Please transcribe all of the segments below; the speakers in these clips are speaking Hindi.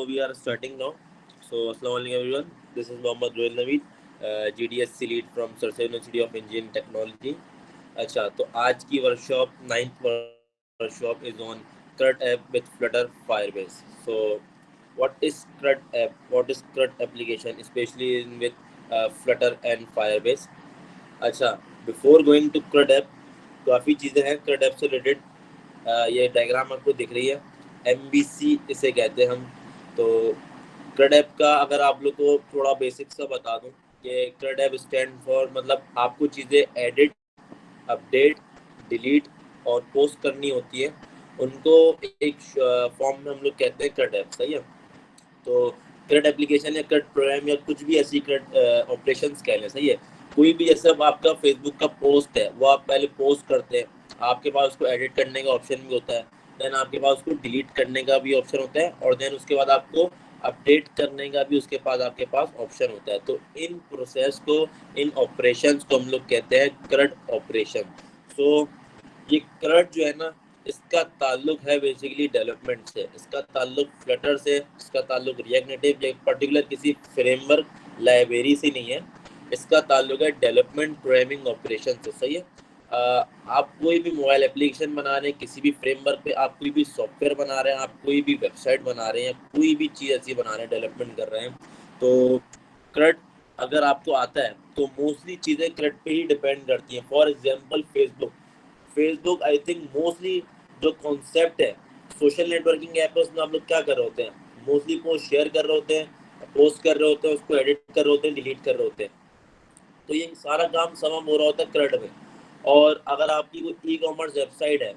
we are starting now. So, Assalamualaikum everyone. This is Mohammad Rohil Naveed, GDSC lead from Sir University of Engineering Technology. अच्छा, तो आज की workshop 9th workshop is on CRUD app with Flutter Firebase. So, what is CRUD app? What is CRUD application, especially with Flutter and Firebase? अच्छा, before going to CRUD app, काफ़ी चीज़ें हैं CRUD app से रिलेटेड. ये डायग्राम आपको दिख रही है, MVC इसे कहते हैं हम. तो CRUD app का अगर आप लोग को थोड़ा बेसिक सा बता दूं कि CRUD app स्टैंड फॉर, मतलब आपको चीज़ें एडिट, अपडेट, डिलीट और पोस्ट करनी होती है, उनको एक फॉर्म में हम लोग कहते हैं CRUD app. सही है. तो CRUD एप्लीकेशन या CRUD प्रोग्राम या कुछ भी ऐसी CRUD ऑपरेशंस कह लें. सही है. कोई भी जैसे आपका फेसबुक का पोस्ट है, वो आप पहले पोस्ट करते हैं, आपके पास उसको एडिट करने का ऑप्शन भी होता है, देन आपके पास उसको डिलीट करने का भी ऑप्शन होता है, और देन उसके बाद आपको अपडेट करने का भी उसके पास आपके पास ऑप्शन होता है. तो इन प्रोसेस को, इन ऑपरेशंस को हम लोग कहते हैं CRUD ऑपरेशन. सो ये CRUD जो है ना, इसका ताल्लुक है बेसिकली डेवलपमेंट से, इसका ताल्लुक फ्लटर से, इसका ताल्लुक रिएक्ट नेटिव या पर्टिकुलर किसी फ्रेमवर्क लाइब्रेरी से नहीं है. इसका ताल्लुक है डेवलपमेंट प्रोग्रामिंग ऑपरेशन से. सही है. आप कोई भी मोबाइल एप्लीकेशन बना रहे हैं, किसी भी फ्रेमवर्क पे आप कोई भी सॉफ्टवेयर बना रहे हैं, आप कोई भी वेबसाइट बना रहे हैं, कोई भी चीज़ ऐसी बना रहे हैं, डेवलपमेंट कर रहे हैं, तो CRUD अगर आपको आता है तो मोस्टली चीज़ें CRUD पे ही डिपेंड करती हैं. For example Facebook I think mostly जो कॉन्सेप्ट है, सोशल नेटवर्किंग ऐप है, उसमें आप लोग क्या कर रहे होते हैं, मोस्टली पोस्ट शेयर कर रहे होते हैं, पोस्ट कर रहे होते हैं, उसको एडिट कर रहे होते हैं, डिलीट कर रहे होते हैं. तो ये सारा काम समम हो रहा होता है CRUD में. और अगर आपकी कोई ई-कॉमर्स वेबसाइट है,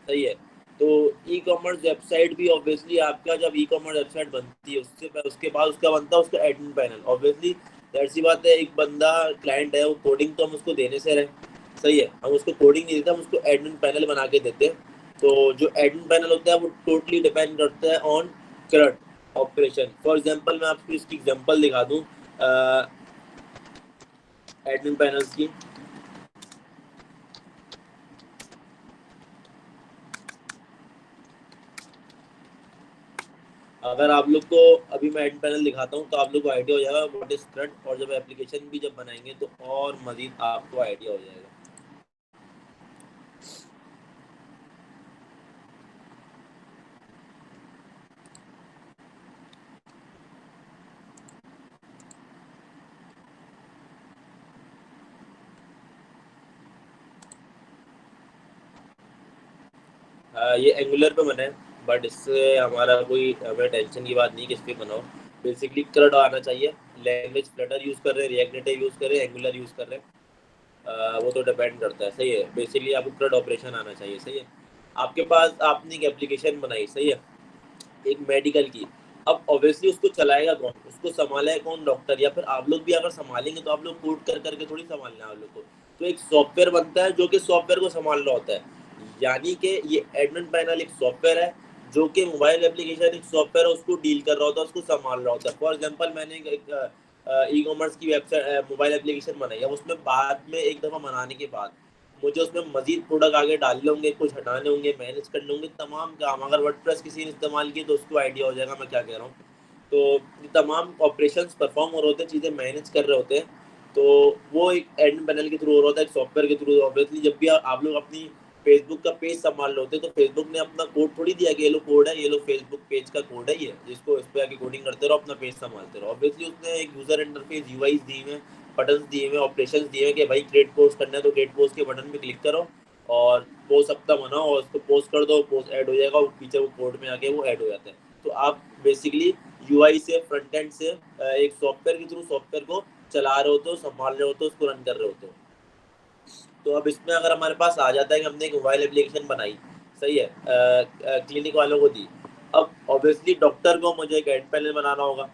सही है, तो ई-कॉमर्स वेबसाइट भी ऑब्वियसली आपका जब ई-कॉमर्स वेबसाइट बनती है, उसके बाद उसका बनता है उसका एडमिन पैनल. ऑब्वियसली दैट सी बात है, एक बंदा क्लाइंट है, वो कोडिंग तो हम उसको देने से रहे. सही है. हम उसको कोडिंग नहीं देते, हम उसको एडमिन पैनल बना के देते हैं. तो जो एडमिन पैनल होता है वो टोटली डिपेंड करता है on CRUD operation. For example मैं आपको इसकी एग्जांपल दिखा दूं एडमिन पैनल्स की. अगर आप लोग को अभी मैं एडमिन पैनल दिखाता हूँ तो आप लोग को आइडिया हो जाएगा व्हाट इज CRUD, और जब एप्लीकेशन भी जब बनाएंगे तो और मजीद आपको आइडिया हो जाएगा. ये एंगुलर पे बना है, बट इससे हमारा कोई हमें टेंशन की बात नहीं कि इस पर बनाओ. बेसिकली CRUD आना चाहिए. लैंग्वेज फ्लटर यूज़ कर रहे हैं, रिएक्ट नेटिव यूज़ कर रहे हैं, एंगुलर यूज़ कर रहे हैं, वो तो डिपेंड करता है. सही है. बेसिकली आपको CRUD ऑपरेशन आना चाहिए. सही है. आपके पास आपने एक एप्लीकेशन बनाई, सही है, एक मेडिकल की. अब ऑब्वियसली उसको चलाएगा कौन, उसको संभालेगा कौन, डॉक्टर. या फिर आप लोग भी अगर संभालेंगे तो आप लोग कोड कर करके थोड़ी संभालना है आप लोग को. तो एक सॉफ्टवेयर बनता है जो कि सॉफ्टवेयर को संभाल रहा होता है. यानी कि ये एडमिन पैनल एक सॉफ्टवेयर है जो कि मोबाइल एप्लीकेशन एक सॉफ्टवेयर है, उसको डील कर रहा होता है, उसको संभाल रहा होता है. फॉर एग्जांपल मैंने एक ई-कॉमर्स की वेबसाइट मोबाइल एप्लीकेशन बनाई है. उसमें बाद में एक दफ़ा बनाने के बाद मुझे उसमें मजीद प्रोडक्ट आगे डालने होंगे, कुछ हटाने होंगे, मैनेज करने होंगे, तमाम काम. अगर वर्डप्रेस किसी ने इस्तेमाल की तो उसको आइडिया हो जाएगा मैं क्या कह रहा हूँ. तो ये तमाम ऑपरेशंस परफॉर्म हो रहे होते हैं, चीज़ें मैनेज कर रहे होते हैं. तो वो एक एडमिन पैनल के थ्रू हो रहा होता है, एक सॉफ्टवेयर के थ्रू. ऑब्वियसली जब भी आप लोग अपनी फेसबुक का पेज संभाल रहे होते हैं तो फेसबुक ने अपना कोड थोड़ी दिया कि ये लो कोड है, ये लो फेसबुक पेज का कोड है, ये जिसको इस पर आके कोडिंग करते रहो, अपना पेज संभालते रहो. ऑब्वियसली उसने एक यूजर इंटरफेस यूआईज दी हुए, बटन दिए हुए, ऑपरेशन दिए हुए कि भाई क्रिएट पोस्ट करना है तो क्रिएट पोस्ट के बटन पे क्लिक करो और पोस्ट अपना बनाओ और उसको पोस्ट कर दो, पोस्ट ऐड हो जाएगा, वो पीछे वो कोड में आके वो ऐड हो जाता है. तो आप बेसिकली यूआई से, फ्रंट एंड से एक सॉफ्टवेयर के थ्रू सॉफ्टवेयर को चला रहे होते हो, संभाल रहे होते हो, उसको रन कर रहे होते हो. तो अब इसमें अगर हमारे पास आ जाता है कि हमने एक मोबाइल एप्लीकेशन बनाई, सही है, क्लिनिक वालों को दी. अब ऑब्वियसली डॉक्टर को मुझे एक एड पैनल बनाना होगा.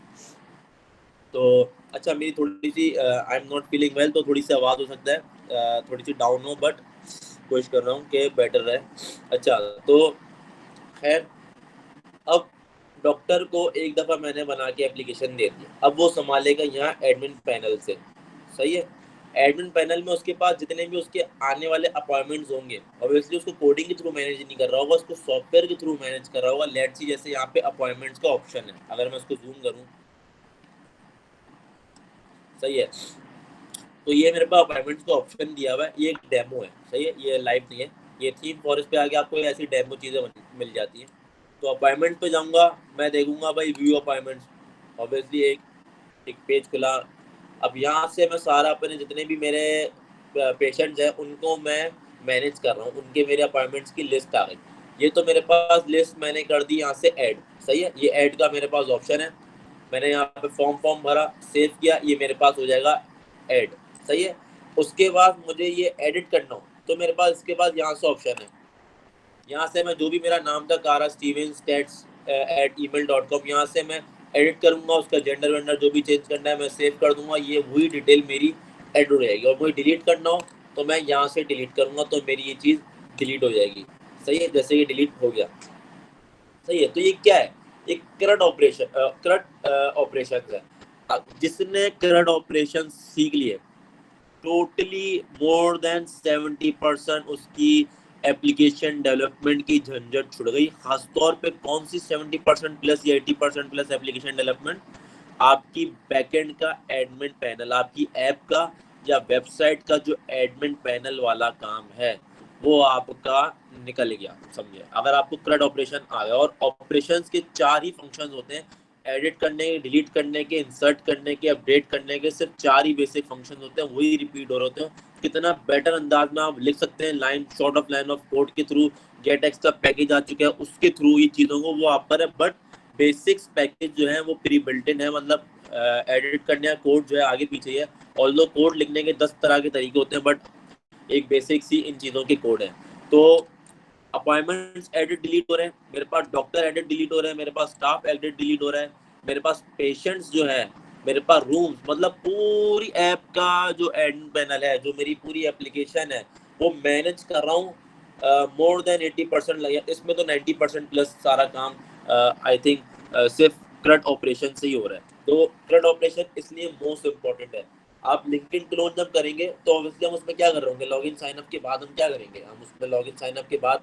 तो अच्छा, मेरी थोड़ी सी I am not feeling well, तो थोड़ी सी आवाज़ हो सकता है थोड़ी सी डाउन हो, बट कोशिश कर रहा हूँ कि बेटर रहे. अच्छा, तो खैर, अब डॉक्टर को एक दफ़ा मैंने बना के एप्लीकेशन दे दी. अब वो संभालेगा यहाँ एडमिन पैनल से. सही है. एडमिन पैनल में उसके पास जितने भी उसके आने वाले अपॉइंटमेंट्स होंगे, ऑब्वियसली उसको कोडिंग के थ्रू मैनेज नहीं कर रहा होगा, उसको सॉफ्टवेयर के थ्रू मैनेज कर रहा होगा। लेट्स सी जैसे यहाँ पे अपॉइंटमेंट्स का ऑप्शन है, अगर मैं उसको जूम करूँ, सही है, तो ये मेरे पास अपॉइंटमेंट्स का ऑप्शन दिया हुआ है, ये एक डेमो है, सही है, ये लाइव नहीं है। ये थीम फॉरेस्ट पे आके आपको ऐसी डेमो चीज़ें मिल जाती हैं। तो अपॉइंटमेंट पे जाऊँगा, मैं देखूंगा भाई व्यू अपॉइंटमेंट्स, ऑब्वियसली एक पेज खुला। अब यहाँ से मैं सारा अपने जितने भी मेरे पेशेंट्स हैं उनको मैं मैनेज कर रहा हूँ, उनके मेरे अपॉइंटमेंट्स की लिस्ट आ गई। ये तो मेरे पास लिस्ट मैंने कर दी यहाँ से ऐड, सही है, ये ऐड का मेरे पास ऑप्शन है। मैंने यहाँ पे फॉर्म भरा, सेव किया, ये मेरे पास हो जाएगा ऐड, सही है। उसके बाद मुझे ये एडिट करना हो तो मेरे पास इसके बाद यहाँ से ऑप्शन है, यहाँ से मैं जो भी मेरा नाम था कारा स्टीवन स्टेट्स @email.com, यहाँ से मैं एडिट करूँगा, उसका जेंडर वेंडर जो भी चेंज करना है मैं सेव कर दूंगा, ये वही डिटेल मेरी एड हो जाएगी। और मुझे डिलीट करना हो तो मैं यहाँ से डिलीट करूँगा, तो मेरी ये चीज़ डिलीट हो जाएगी, सही है, जैसे ये डिलीट हो गया, सही है। तो ये क्या है, एक करंट ऑपरेशन है। जिसने करंट ऑपरेशन सीख लिए, टोटली मोर देन 70% उसकी एप्लीकेशन डेवलपमेंट की झंझट छुड़ गई। खासतौर पे कौन सी 70% प्लस या 80% प्लस एप्लीकेशन डेवलपमेंट, आपकी बैकएंड का एडमिन पैनल, आपकी ऐप का या वेबसाइट का जो एडमिन पैनल वाला काम है वो आपका निकल गया, समझिए। अगर आपको CRUD ऑपरेशन आ गया, और ऑपरेशंस के 4 ही फंक्शंस होते हैं, एडिट करने के, डिलीट करने के, इंसर्ट करने के, अपडेट करने के, सिर्फ 4 ही बेसिक फंक्शन होते हैं, वही रिपीट हो रहे होते हैं। कितना बेटर अंदाज में आप लिख सकते हैं, लाइन ऑफ कोड के थ्रू, गेटएक्स का पैकेज आ चुका है उसके थ्रू ये चीज़ों को, वो आप पर है। बट बेसिक्स पैकेज जो है वो प्री बिल्ट इन है, मतलब एडिट करने का कोड जो है आगे पीछे है। ऑल्दो कोड लिखने के 10 तरह के तरीके होते हैं, बट एक बेसिक्स ही इन चीज़ों के कोड है। तो अपॉइंटमेंट्स एडिट डिलीट हो रहे हैं मेरे पास, डॉक्टर एडिट डिलीट हो रहे हैं मेरे पास, स्टाफ एडिट डिलीट हो रहा है मेरे पास, पेशेंट्स जो है मेरे पास, रूम्स, मतलब पूरी ऐप का जो एडमिन पैनल है, जो मेरी पूरी एप्लीकेशन है वो मैनेज कर रहा हूँ। मोर देन 80% लगे इसमें, तो 90% प्लस सारा काम आई थिंक सिर्फ CRUD ऑपरेशन से ही हो रहा है। तो CRUD ऑपरेशन इसलिए मोस्ट इम्पोर्टेंट है। आप लिंक्डइन क्लोन जब करेंगे तो ऑब्वियसली हम उसमें क्या कर रहे होंगे, लॉगिन साइन अप के बाद हम क्या करेंगे, हम उसमें लॉगिन साइन अप के बाद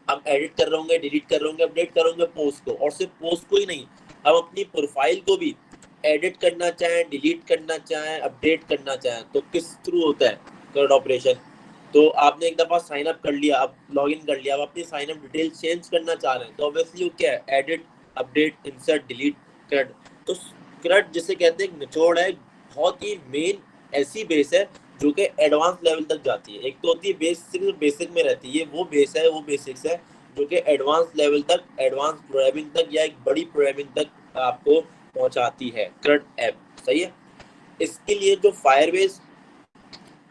हम एडिट कर रहे होंगे, डिलीट कर रहे होंगे, अपडेट कर होंगे पोस्ट को, और सिर्फ पोस्ट को ही नहीं, हम अपनी प्रोफाइल को भी एडिट करना चाहें, डिलीट करना चाहें, अपडेट करना चाहें तो किस थ्रू होता है, CRUD ऑपरेशन। तो आपने एक दफा साइन अप कर लिया, अब लॉगिन कर लिया, अब अपनी साइन अप डिटेल चेंज करना चाह रहे हैं तो ऑब्वियसली वो क्या है, edit, update, insert, delete, CRUD। तो CRUD जिसे कहते हैं निचोड़ है, बहुत ही मेन ऐसी बेस है जो कि एडवांस लेवल तक जाती है। एक तो होती है बेस, सिर्फ बेसिक में रहती है, ये वो बेस है, वो बेसिक्स है जो कि एडवांस लेवल तक, एडवांस प्रोग्रामिंग तक या एक बड़ी प्रोग्रामिंग तक आपको पहुंचाती है CRUD ऐप, सही है। इसके लिए जो फायरबेस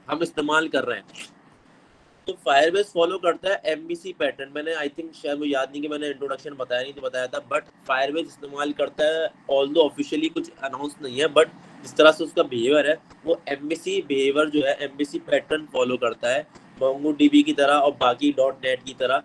हम इस्तेमाल कर रहे हैं, तो फायरबेस फॉलो करता है MVC पैटर्न। मैंने आई थिंक, शायद मुझे याद नहीं कि मैंने इंट्रोडक्शन बताया नहीं तो बताया था, बट फायरबेस इस्तेमाल करता है, ऑल्दो ऑफिशियली कुछ अनाउंस नहीं है, बट जिस तरह से उसका बिहेवियर है वो MVC बिहेवियर जो है, MVC पैटर्न फॉलो करता है, MongoDB की तरह और बाकी .NET की तरह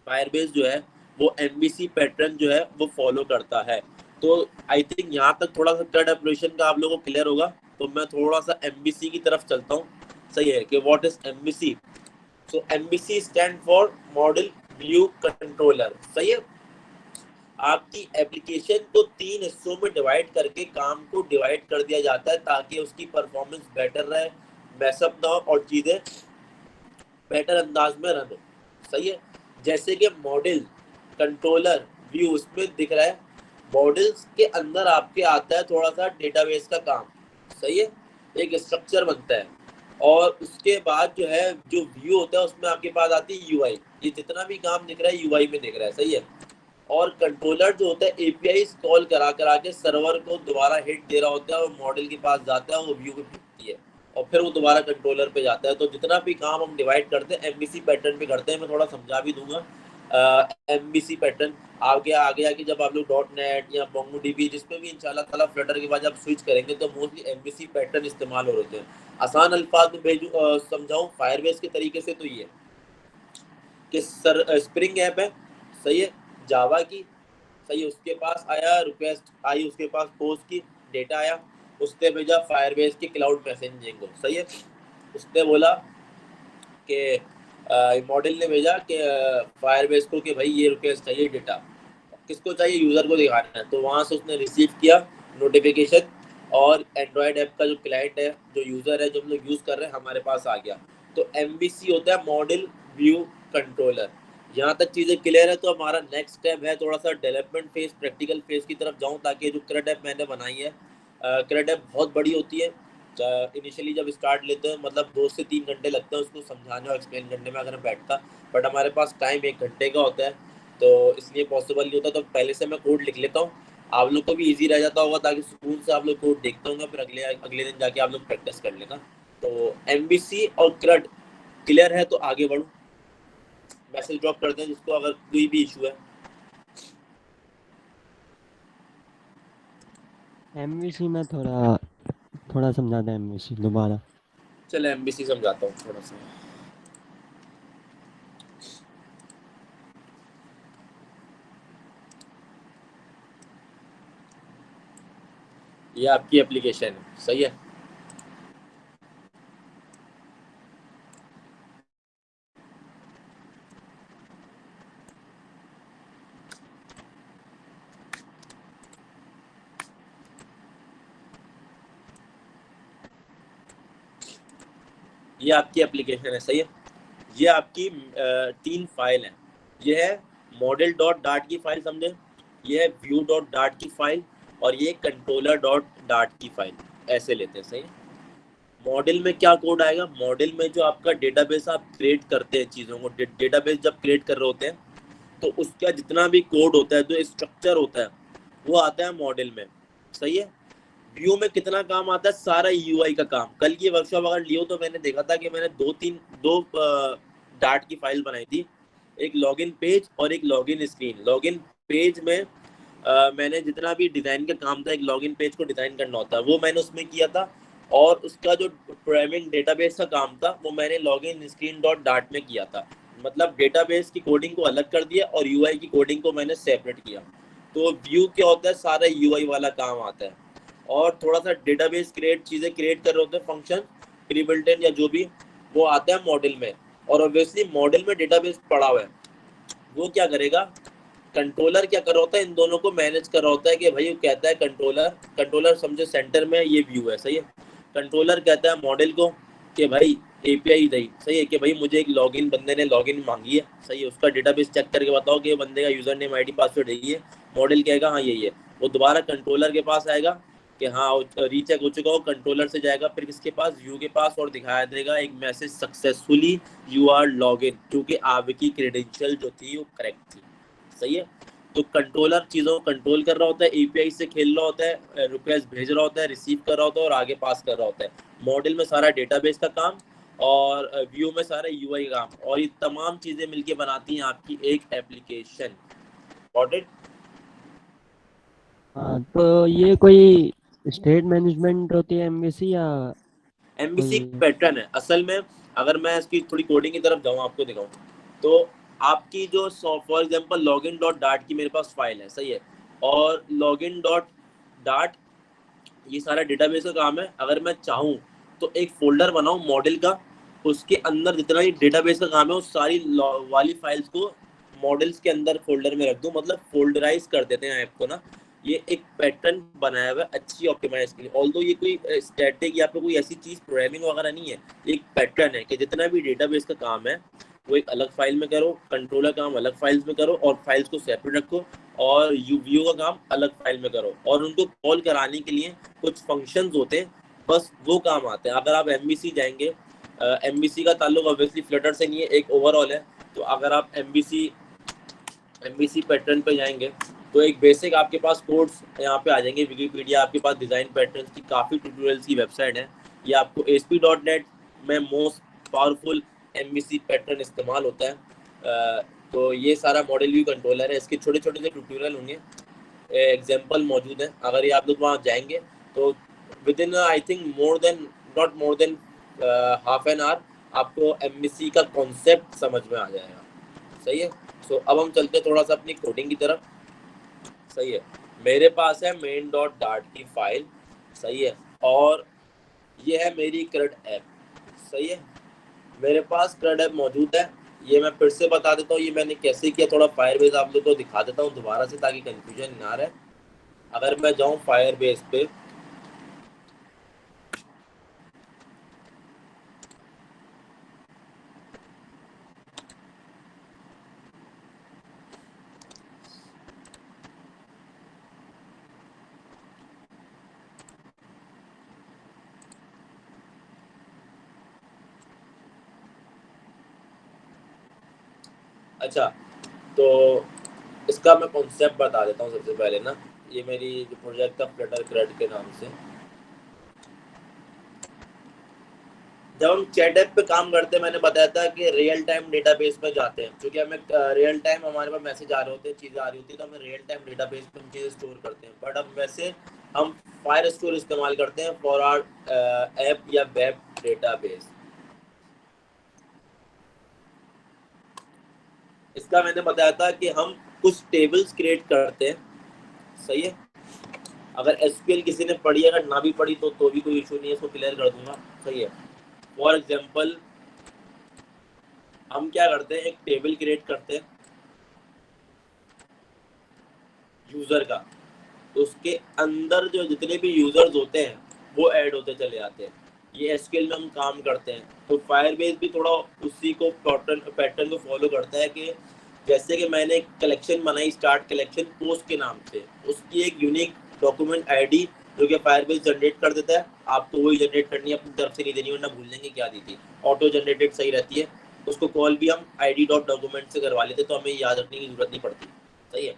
फायरबेस जो है वो MVC पैटर्न जो है वो फॉलो करता है। तो आई थिंक यहाँ तक थोड़ा सा CRUD ऑपरेशन का आप लोगों को क्लियर होगा। तो मैं थोड़ा सा MVC की तरफ चलता हूँ, सही है, कि what is MVC। So MVC stand for model view controller, सही है। आपकी एप्लीकेशन को 3 हिस्सों में डिवाइड करके काम को डिवाइड कर दिया जाता है ताकि उसकी परफॉर्मेंस बेटर रहे, मैसअप ना हो और चीजें बेटर अंदाज में रन हो, सही है। जैसे कि मॉडल, कंट्रोलर, व्यू उसमें दिख रहा है, मॉडल्स के अंदर आपके आता है थोड़ा सा डेटाबेस का काम, सही है, एक स्ट्रक्चर बनता है, और उसके बाद जो है जो व्यू होता है उसमें आपके पास आती है UI। ये जितना भी काम दिख रहा है UI में दिख रहा है, सही है। और कंट्रोलर जो होता है API कॉल करा करा के सर्वर को दोबारा हिट दे रहा होता है और मॉडल के पास जाता है, वो व्यू पे भेजती है और फिर वो दोबारा कंट्रोलर पे जाता है। तो जितना भी काम हम डिवाइड करते हैं MVC पैटर्न पे करते हैं। मैं थोड़ा समझा भी दूंगा MVC पैटर्न आगे आगे जब आप लोग .NET या MongoDB जिस पे भी इंशाल्लाह ताला फ्लटर के बाद जब स्विच करेंगे तो मोस्टली MVC पैटर्न इस्तेमाल हो रहे हैं। आसान अल्फाज में भेजू समझाऊं फायरबेस के तरीके से तो ये कि स्प्रिंग ऐप है, सही है, जावा की, सही है, उसके पास आया रिक्वेस्ट आई, उसके पास पोस्ट की डेटा आया, उसने भेजा फायरबेस की क्लाउड मैसेजिंग को, सही है। उसने बोला कि मॉडल ने भेजा कि फायरबेस को कि भाई ये रिक्वेस्ट चाहिए डेटा, किसको चाहिए, यूज़र को दिखाना है। तो वहाँ से उसने रिसीव किया नोटिफिकेशन, और एंड्रॉयड ऐप का जो क्लाइंट है, जो यूज़र है, जो हम लोग यूज़ कर रहे हैं, हमारे पास आ गया। तो MVC होता है मॉडल व्यू कंट्रोलर। यहाँ तक चीज़ें क्लियर है। तो हमारा नेक्स्ट स्टेप है थोड़ा सा डेवलपमेंट फेज, प्रैक्टिकल फेज की तरफ जाऊँ, ताकि जो CRUD ऐप मैंने बनाई है, CRUD ऐप बहुत बड़ी होती है। इनिशियली जब स्टार्ट लेते हैं मतलब 2 से 3 घंटे लगते हैं उसको समझाने और एक्सप्लेन करने में अगर बैठता, बट हमारे पास टाइम 1 घंटे का होता है, तो इसलिए पॉसिबल नहीं होता। तो पहले से मैं कोड लिख लेता हूँ, आप लोग को भी इजी रह जाता होगा, ताकि सुकून से आप लोग कोड देखते होंगे, फिर अगले अगले दिन जाके आप लोग प्रैक्टिस कर लेना। तो MVC और CRUD क्लियर है तो आगे बढ़ो, मैसेज ड्रॉप करते हैं जिसको अगर कोई भी इशू है। एमवीसी में थोड़ा समझा दें, एमवीसी दोबारा। चलो MVC समझाता हूँ थोड़ा सा। ये आपकी एप्लीकेशन है, सही है। ये आपकी एप्लीकेशन है, सही है। ये आपकी 3 फाइल है। ये है मॉडल डॉट डाट की फाइल, समझे, ये है व्यू डॉट डाट की फाइल, और ये कंट्रोलर डॉट डाट की फाइल। ऐसे लेते हैं, सही है। मॉडल में क्या कोड आएगा, मॉडल में जो आपका डेटाबेस आप क्रिएट करते हैं चीज़ों को, डेटाबेस जब क्रिएट कर रहे होते हैं, तो उसका जितना भी कोड होता है, जो स्ट्रक्चर होता है, वो आता है मॉडल में, सही है। व्यू में कितना काम आता है, सारा यूआई का काम। कल की वर्कशॉप अगर लियो तो मैंने देखा था कि मैंने दो डाट की फाइल बनाई थी, एक लॉगिन पेज और एक लॉगिन स्क्रीन। लॉगिन पेज में मैंने जितना भी डिज़ाइन का काम था, एक लॉगिन पेज को डिज़ाइन करना होता है, वो मैंने उसमें किया था। और उसका जो प्रोग्रामिंग डेटाबेस का काम था, वो मैंने लॉगिन स्क्रीन डॉट डाट में किया था। मतलब डेटाबेस की कोडिंग को अलग कर दिया और यूआई की कोडिंग को मैंने सेपरेट किया। तो व्यू क्या होता है, सारा यूआई वाला काम आता है। और थोड़ा सा डेटाबेस चीज़ें क्रिएट कर रहे होते हैं, फंक्शन प्री बिल्ट इन या जो भी, वो आता है मॉडल में। और ऑब्वियसली मॉडल में डेटाबेस पड़ा हुआ है, वो क्या करेगा, कंट्रोलर क्या कर रहा होता है, इन दोनों को मैनेज कर रहा होता है। कि भाई वो कहता है कंट्रोलर, कंट्रोलर समझो सेंटर में ये व्यू है, सही है। कंट्रोलर कहता है मॉडल को कि भाई एपीआई दे, सही है, कि भाई मुझे एक लॉगिन, बंदे ने लॉगिन मांगी है, सही है, उसका डेटाबेस चेक करके बताओ कि बंदे का यूजर नेम आईडी पासवर्ड यही है। मॉडल कहेगा हाँ यही है। वो दोबारा कंट्रोलर के पास आएगा कि हाँ रीचेक हो चुका हो, कंट्रोलर से जाएगा फिर किसके पास, व्यू के पास, और दिखाया देगा एक message, successfully you are log in, क्योंकि आपकी क्रेडेंशियल जो थी वो करेक्ट थी, सही है। तो कंट्रोलर चीज़ों को कंट्रोल कर रहा होता है, एपीआई से खेल रहा होता है, रिक्वेस्ट भेज रहा होता है, रिसीव कर रहा होता है और आगे पास कर रहा होता है। मॉडल में सारा डेटाबेस का काम, और व्यू में सारा यूआई का काम, और ये तमाम चीज़ें मिलके बनाती हैं आपकी एक एप्लीकेशन। Got it. हाँ, तो ये कोई स्टेट मैनेजमेंट होती है एमवीसी, या MVC कोई? पैटर्न है असल में। अगर मैं इसकी थोड़ी कोडिंग की तरफ जाऊँ, आपको दिखाऊँ, तो आपकी जो for example login dot dot की मेरे पास फाइल है, सही है, और लॉगिन डॉट डाट ये सारा डेटाबेस का काम है। अगर मैं चाहूँ तो एक फोल्डर बनाऊँ मॉडल का, उसके अंदर जितना ही डेटाबेस का काम है उस सारी वाली फाइल्स को मॉडल्स के अंदर फोल्डर में रख दूँ, मतलब फोल्डराइज कर देते हैं ऐप को ना। ये एक पैटर्न बनाया हुआ है अच्छी ऑप्टिमाइज के लिए। ऑल्दो ये कोई स्टैटिक या फिर कोई ऐसी चीज़ प्रोग्रामिंग वगैरह नहीं है, एक पैटर्न है कि जितना भी डेटाबेस का काम है वो एक अलग फाइल में करो, कंट्रोलर काम अलग फाइल्स में करो, और फाइल्स को सेपरेट रखो, और व्यू का काम अलग फाइल में करो, और उनको कॉल कराने के लिए कुछ फंक्शंस होते हैं, बस वो काम आते हैं। अगर आप MVC जाएंगे, MVC का ताल्लुक ऑब्वियसली फ्लटर से नहीं है, एक ओवरऑल है। तो अगर आप MVC पैटर्न पे जाएंगे, तो एक बेसिक आपके पास कोड्स यहाँ पे आ जाएंगे, विकीपीडिया आपके पास डिज़ाइन पैटर्न की काफ़ी ट्यूटोरियल्स की वेबसाइट है। ये आपको ASP.NET में मोस्ट पावरफुल MVC पैटर्न इस्तेमाल होता है। तो ये सारा मॉडल व्यू कंट्रोलर है, इसके छोटे छोटे से ट्यूटोरियल होंगे, एग्जाम्पल मौजूद है। अगर ये आप लोग वहाँ जाएंगे तो with in I think more than, not more than half an hour, आपको MVC का कॉन्सेप्ट समझ में आ जाएगा, सही है। सो अब हम चलते हैं थोड़ा सा अपनी कोडिंग की तरफ, सही है। मेरे पास है मेन डॉट डाट की फाइल, सही है। और ये है मेरी क्रड ऐप। सही है, मेरे पास क्रड ऐप मौजूद है। ये मैं फिर से बता देता हूँ ये मैंने कैसे किया, थोड़ा फायरबेस आप लोगों को दिखा देता हूँ दोबारा से ताकि कंफ्यूजन ना रहे। अगर मैं जाऊँ फायरबेस पे, अच्छा तो इसका मैं कॉन्सेप्ट बता देता हूँ सबसे पहले ना। ये मेरी जो प्रोजेक्ट था फ्लटर क्रड के नाम से। जब हम चैट ऐप पे काम करते हैं, मैंने बताया था कि रियल टाइम डेटाबेस में जाते हैं, क्योंकि हमें रियल टाइम हमारे पास मैसेज आ रहे होते हैं, चीज़ें आ रही होती है, तो हमें रियल टाइम डेटाबेस पे हम चीज़ें स्टोर करते हैं। बट अब वैसे हम फायर स्टोर इस्तेमाल करते हैं फॉर आवर ऐप या वेब डेटाबेस। इसका मैंने बताया था कि हम कुछ टेबल्स क्रिएट करते हैं। सही है, अगर एसक्यूएल किसी ने पढ़ी, अगर ना भी पढ़ी तो भी कोई इशू नहीं है, इसको क्लियर कर दूंगा। सही है, फॉर एग्जाम्पल हम क्या करते हैं, एक टेबल क्रिएट करते हैं यूजर का, तो उसके अंदर जो जितने भी यूजर्स होते हैं वो ऐड होते चले जाते हैं। ये एसक्यूएल में हम काम करते हैं, तो फायरबेस भी थोड़ा उसी को पैटर्न को फॉलो करता है कि जैसे कि मैंने एक कलेक्शन बनाई, स्टार्ट कलेक्शन पोस्ट के नाम से, उसकी एक यूनिक डॉक्यूमेंट आईडी जो कि फायरबेस जनरेट कर देता है। आपको वही जनरेट करनी है, अपनी तरफ से नहीं देनी, वरना भूल जाएंगे क्या दी थी। ऑटो जनरेटेड सही रहती है। उसको कॉल भी हम आई डॉट डॉक्यूमेंट से करवा लेते, तो हमें याद रखने की जरूरत नहीं पड़ती। सही है,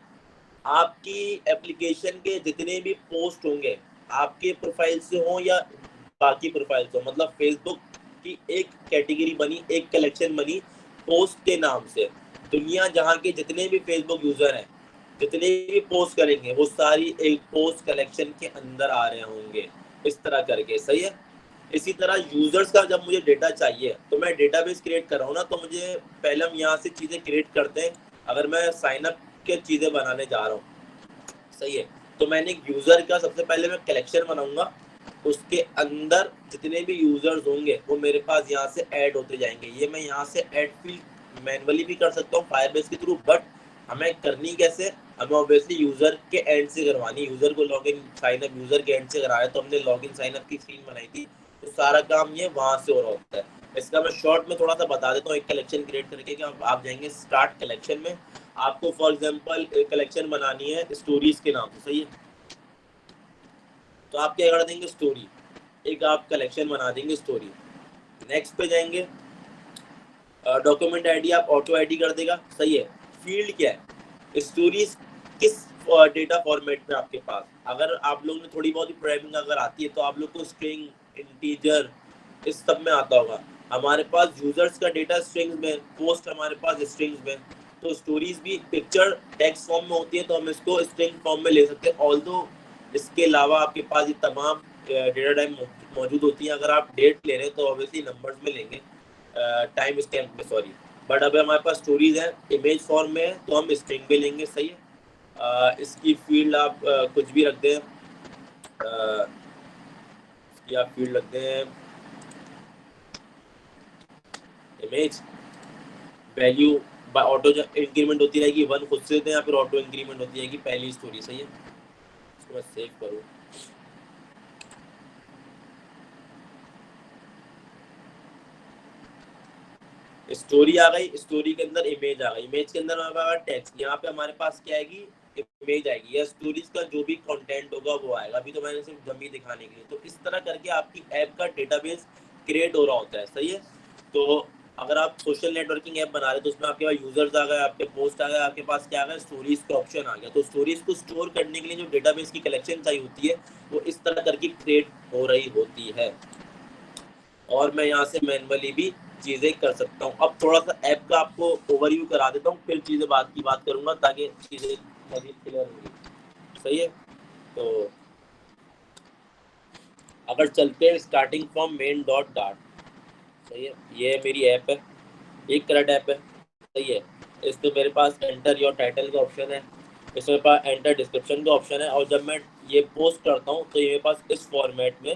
आपकी एप्लीकेशन के जितने भी पोस्ट होंगे, आपके प्रोफाइल से हो या बाकी प्रोफाइल से हो, मतलब फेसबुक की एक कैटेगरी बनी, एक कलेक्शन बनी पोस्ट के नाम से। दुनिया जहाँ के जितने भी फेसबुक यूजर हैं, जितने भी पोस्ट करेंगे, वो सारी एक पोस्ट कलेक्शन के अंदर आ रहे होंगे, इस तरह करके। सही है, इसी तरह यूजर्स का जब मुझे डेटा चाहिए, तो मैं डेटाबेस क्रिएट कर रहा हूँ ना, तो मुझे पहले हम यहाँ से चीज़ें क्रिएट करते हैं। अगर मैं साइन अप के चीज़ें बनाने जा रहा हूँ, सही है, तो मैंने एक यूज़र का सबसे पहले मैं कलेक्शन बनाऊंगा। उसके अंदर जितने भी यूजर्स होंगे वो मेरे पास यहाँ से ऐड होते जाएंगे। ये मैं यहाँ से ऐड फील्ड मैनुअली भी कर सकता हूँ फायरबेस के थ्रू, बट हमें करनी कैसे, हमें ऑब्वियसली यूजर के एंड से करवानी। यूजर को लॉगिन साइन अप यूजर के एंड से करा है, तो हमने लॉगिन साइन अप की स्क्रीन बनाई थी, तो सारा काम ये वहां से हो रहा होता है। इसका मैं शॉर्ट में थोड़ा सा बता देता हूँ। एक कलेक्शन क्रिएट करके कि आप जाएंगे स्टार्ट कलेक्शन में, आपको फॉर एग्जांपल कलेक्शन बनानी है स्टोरीज के नाम से। सही है, तो आप क्या कर देंगे, स्टोरी, एक आप कलेक्शन बना देंगे स्टोरी। नेक्स्ट पे जाएंगे, डॉक्यूमेंट आईडी आप ऑटो आईडी कर देगा। सही है, फील्ड क्या है, स्टोरीज किस डेटा फॉर्मेट में आपके पास। अगर आप लोगों ने थोड़ी बहुत प्रोग्रामिंग अगर आती है, तो आप लोग को स्ट्रिंग, इंटीजर, इस सब में आता होगा। हमारे पास यूजर्स का डेटा स्ट्रिंग्स में, पोस्ट हमारे पास स्ट्रिंग्स में, तो स्टोरीज भी पिक्चर टेक्स्ट फॉर्म में होती है, तो हम इसको स्ट्रिंग फॉर्म में ले सकते हैं। ऑल्दो इसके अलावा आपके पास ये तमाम डेटा टाइप मौजूद होती है। अगर आप डेट ले रहे हैं तो ऑब्वियसली नंबर्स में लेंगे, टाइम स्टैम्प में, सॉरी। बट अगर हमारे पास स्टोरीज है इमेज फॉर्म में है, तो हम स्ट्रिंग पे लेंगे। सही है, इसकी फील्ड आप कुछ भी रख दें, इसकी आप फील्ड रख दें image, value by auto increment होती रहेगी, 1 खुद से दें या फिर ऑटो इंक्रीमेंट होती रहेगी पहली स्टोरी। सही है, इसको मैं सेव करूँ, स्टोरी आ गई, स्टोरी के अंदर इमेज आ गई, इमेज के अंदर हमारे पास टेक्स्ट, यहाँ पे हमारे पास क्या आएगी, इमेज आएगी, या स्टोरीज का जो भी कंटेंट होगा वो आएगा। अभी तो मैंने सिर्फ डमी दिखाने के लिए। तो इस तरह करके आपकी ऐप का डेटाबेस क्रिएट हो रहा होता है। सही है, तो अगर आप सोशल नेटवर्किंग ऐप बना रहे तो उसमें आपके पास यूजर्स आ गए, आपके पोस्ट आ गए, आपके पास क्या आ गया, स्टोरीज का ऑप्शन आ गया। तो स्टोरीज को स्टोर करने के लिए जो डेटाबेस की कलेक्शन चाहिए होती है, वो इस तरह करके क्रिएट हो रही होती है, और मैं यहाँ से मैनुअली भी चीज़ें कर सकता हूँ। अब थोड़ा सा ऐप का आपको ओवरव्यू करा देता हूँ, फिर चीज़ें बात की बात करूँगा ताकि चीज़ें मज़ीद क्लियर होंगी। सही है, तो अगर चलते हैं starting from main dot dart. सही है, ये मेरी ऐप है, एक करंट ऐप है। सही है, इसमें मेरे पास एंटर योर टाइटल का ऑप्शन है, इसमें मेरे पास एंटर डिस्क्रिप्शन का ऑप्शन है, और जब मैं ये पोस्ट करता हूँ तो ये मेरे पास इस फॉर्मेट में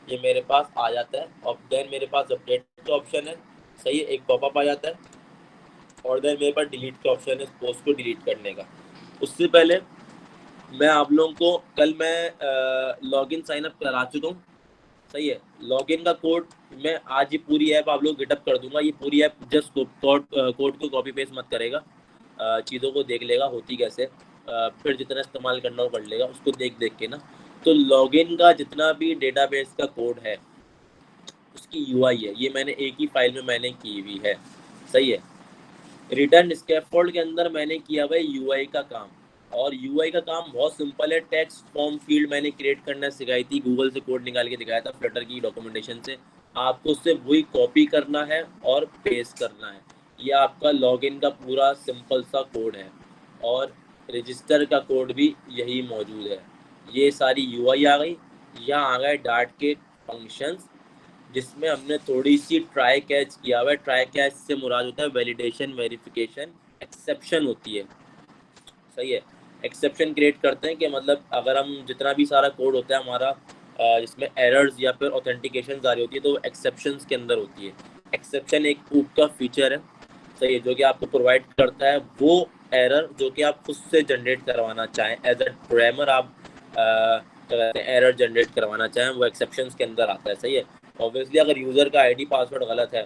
ये मेरे पास आ जाता है, और देन मेरे पास अपडेट का ऑप्शन है, सही है, एक पॉपअप आ जाता है, और देन मेरे पास डिलीट का ऑप्शन है पोस्ट को डिलीट करने का। उससे पहले मैं आप लोगों को कल मैं लॉगिन साइन अप करा चुका हूँ, सही है। लॉगिन का कोड मैं आज ये पूरी ऐप आप लोग गिटअप कर दूंगा। ये पूरी ऐप जस्ट कोड को कॉपी पेस्ट मत करेगा, चीज़ों को देख लेगा होती कैसे, फिर जितना इस्तेमाल करना हो कर लेगा उसको देख देख के ना। तो लॉगिन का जितना भी डेटाबेस का कोड है उसकी यूआई है, ये मैंने एक ही फाइल में मैंने की हुई है, सही है। रिटर्न स्कैफोल्ड के अंदर मैंने किया हुआ है यूआई का काम, और यूआई का काम बहुत सिंपल है। टेक्स्ट फॉर्म फील्ड मैंने क्रिएट करना सिखाई थी, गूगल से कोड निकाल के दिखाया था फ्लटर की डॉक्यूमेंटेशन से। आपको उससे वही कॉपी करना है और पेस्ट करना है। ये आपका लॉगिन का पूरा सिंपल सा कोड है, और रजिस्टर का कोड भी यही मौजूद है। ये सारी यूआई आ गई। यहाँ आ गए डार्ट के फंक्शंस, जिसमें हमने थोड़ी सी ट्राई कैच किया हुआ है। ट्राई कैच से मुराद होता है वैलिडेशन, वेरिफिकेशन, एक्सेप्शन होती है, सही है। एक्सेप्शन क्रिएट करते हैं कि मतलब अगर हम जितना भी सारा कोड होता है हमारा जिसमें एरर्स या फिर ऑथेंटिकेशन आ रही होती है, तो वो एक्सेप्शंस के अंदर होती है। एक्सेप्शन एक ऊप का फीचर है, सही है, जो कि आपको प्रोवाइड करता है वो एरर जो कि आप खुद से जनरेट करवाना चाहें। एज अ प्रोग्रामर आप क्या कहते हैं, एरर जनरेट करवाना चाहें, वो एक्सेप्शंस के अंदर आता है, सही है। ऑब्वियसली अगर यूज़र का आईडी पासवर्ड गलत है,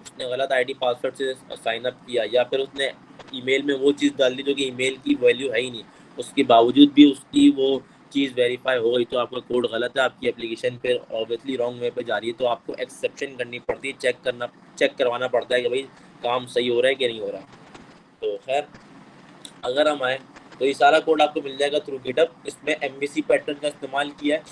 उसने गलत आईडी पासवर्ड से साइन अप किया, या फिर उसने ईमेल में वो चीज़ डाल दी जो कि ईमेल की वैल्यू है ही नहीं, उसके बावजूद भी उसकी वो चीज़ वेरीफाई हो गई, तो आपका कोड गलत है, आपकी एप्लीकेशन फिर ऑब्वियसली रॉन्ग वे पे जा रही है, तो आपको एक्सेप्शन करनी पड़ती है, चेक करवाना पड़ता है कि भाई काम सही हो रहा है कि नहीं हो रहा। तो खैर अगर हम आए तो ये सारा कोड आपको मिल जाएगा थ्रू गिटअप। इसमें एमवीसी पैटर्न का इस्तेमाल किया है,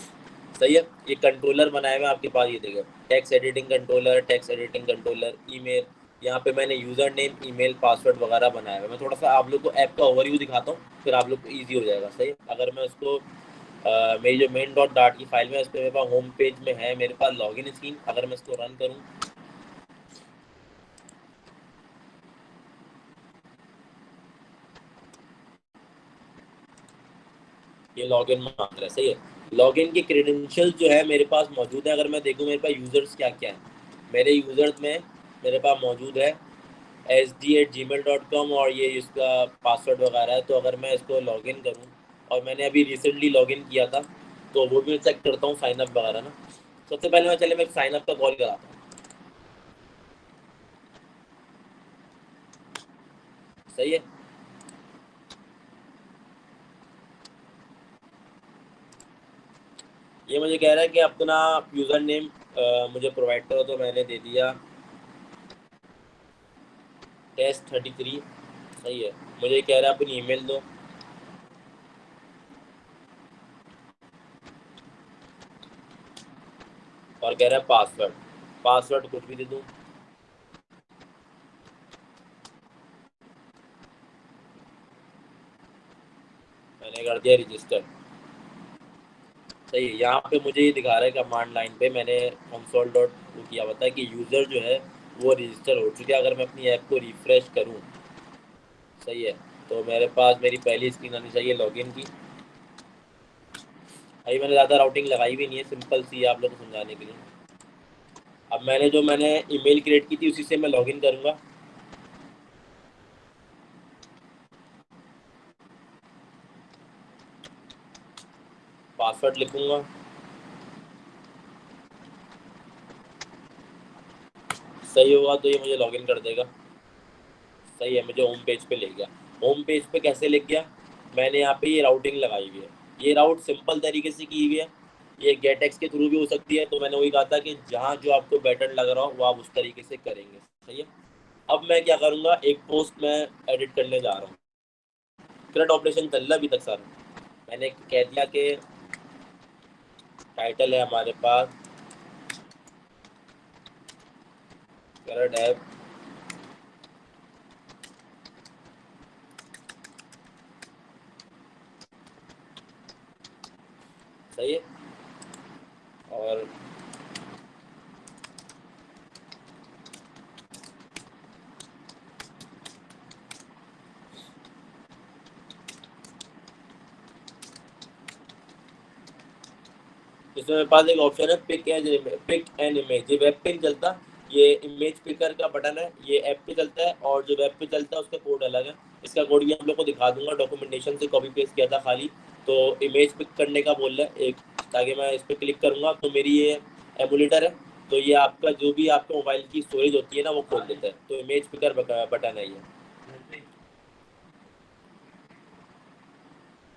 सही है। ये कंट्रोलर बनाए हुए आपके पास, ये देखो, text editing controller, text editing controller, email, यहाँ पे मैंने यूज़र नेम, ईमेल, पासवर्ड वगैरह बनाया हुआ है। मैं थोड़ा सा आप लोग को ऐप का ओवरव्यू दिखाता हूँ, फिर आप लोग को ईजी हो जाएगा, सही। अगर मैं उसको मेरी जो मेन डॉट डाट की फाइल में, उस पर मेरे पास होम पेज में है मेरे पास लॉगिन स्क्रीन। अगर मैं इसको रन करूँ, ये लॉगिन मांग रहा है, सही है। लॉगिन के क्रेडेंशियल जो है मेरे पास मौजूद है। अगर मैं देखूँ मेरे पास यूज़र्स क्या क्या है, मेरे यूज़र्स में मेरे पास मौजूद है sd@gmail.com, और ये इसका पासवर्ड वगैरह है। तो अगर मैं इसको लॉगिन करूँ, और मैंने अभी रिसेंटली लॉगिन किया था, तो वो भी चेक करता हूँ साइन अप वगैरह ना। सबसे पहले मैं साइन अप का कॉल कराता हूँ, सही है। ये मुझे कह रहा है कि अपना यूज़र नेम मुझे प्रोवाइड करो, तो मैंने दे दिया test33, सही है। मुझे कह रहा है अपनी ईमेल दो, और कह रहा है पासवर्ड, पासवर्ड कुछ भी दे दूँ, मैंने कर दिया रजिस्टर, सही है। यहाँ पे मुझे ये दिखा रहा है कमांड लाइन पे मैंने कंसोल डॉट वो किया हुआ था कि यूज़र जो है वो रजिस्टर हो चुके हैं। अगर मैं अपनी ऐप को रिफ्रेश करूँ, सही है, तो मेरे पास मेरी पहली स्क्रीन आनी चाहिए लॉगिन की। अभी मैंने ज़्यादा राउटिंग लगाई भी नहीं है, सिंपल सी है आप लोग को समझाने के लिए। अब मैंने ईमेल क्रिएट की थी उसी से मैं लॉगिन करूँगा। पासवर्ड लिखूँगा, सही होगा तो ये मुझे लॉगिन कर देगा, सही है। मुझे होम पेज पे ले गया। होम पेज पे कैसे ले गया, मैंने यहाँ पे ये राउटिंग लगाई हुई है। ये राउट सिंपल तरीके से की हुई है, ये गेट एक्स के थ्रू भी हो सकती है। तो मैंने वही कहा था कि जहाँ जो आपको बेटर लग रहा हो वो आप उस तरीके से करेंगे, सही है। अब मैं क्या करूँगा, एक पोस्ट मैं एडिट करने जा रहा हूँ। करंट ऑपरेशन चल रहा है अभी तक सारा। मैंने कह दिया कि टाइटल है हमारे पास करंट ऐप, सही है। और इसमें मेरे पास एक ऑप्शन है पिक एंड इमेज। ये वेब पे नहीं चलता, ये इमेज पिकर का बटन है, ये ऐप पे चलता है, और जो वेब पे चलता है उसका कोड अलग है। इसका कोड भी आप लोग को दिखा दूंगा, डॉक्यूमेंटेशन से कॉपी पेस्ट किया था खाली। तो इमेज पिक करने का बोल रहा है एक, ताकि मैं इस पर क्लिक करूँगा तो मेरी ये एमुलेटर है, तो ये आपका जो भी आपके मोबाइल की स्टोरेज होती है ना वो खोल देता है। तो इमेज पिकर बटन है ये।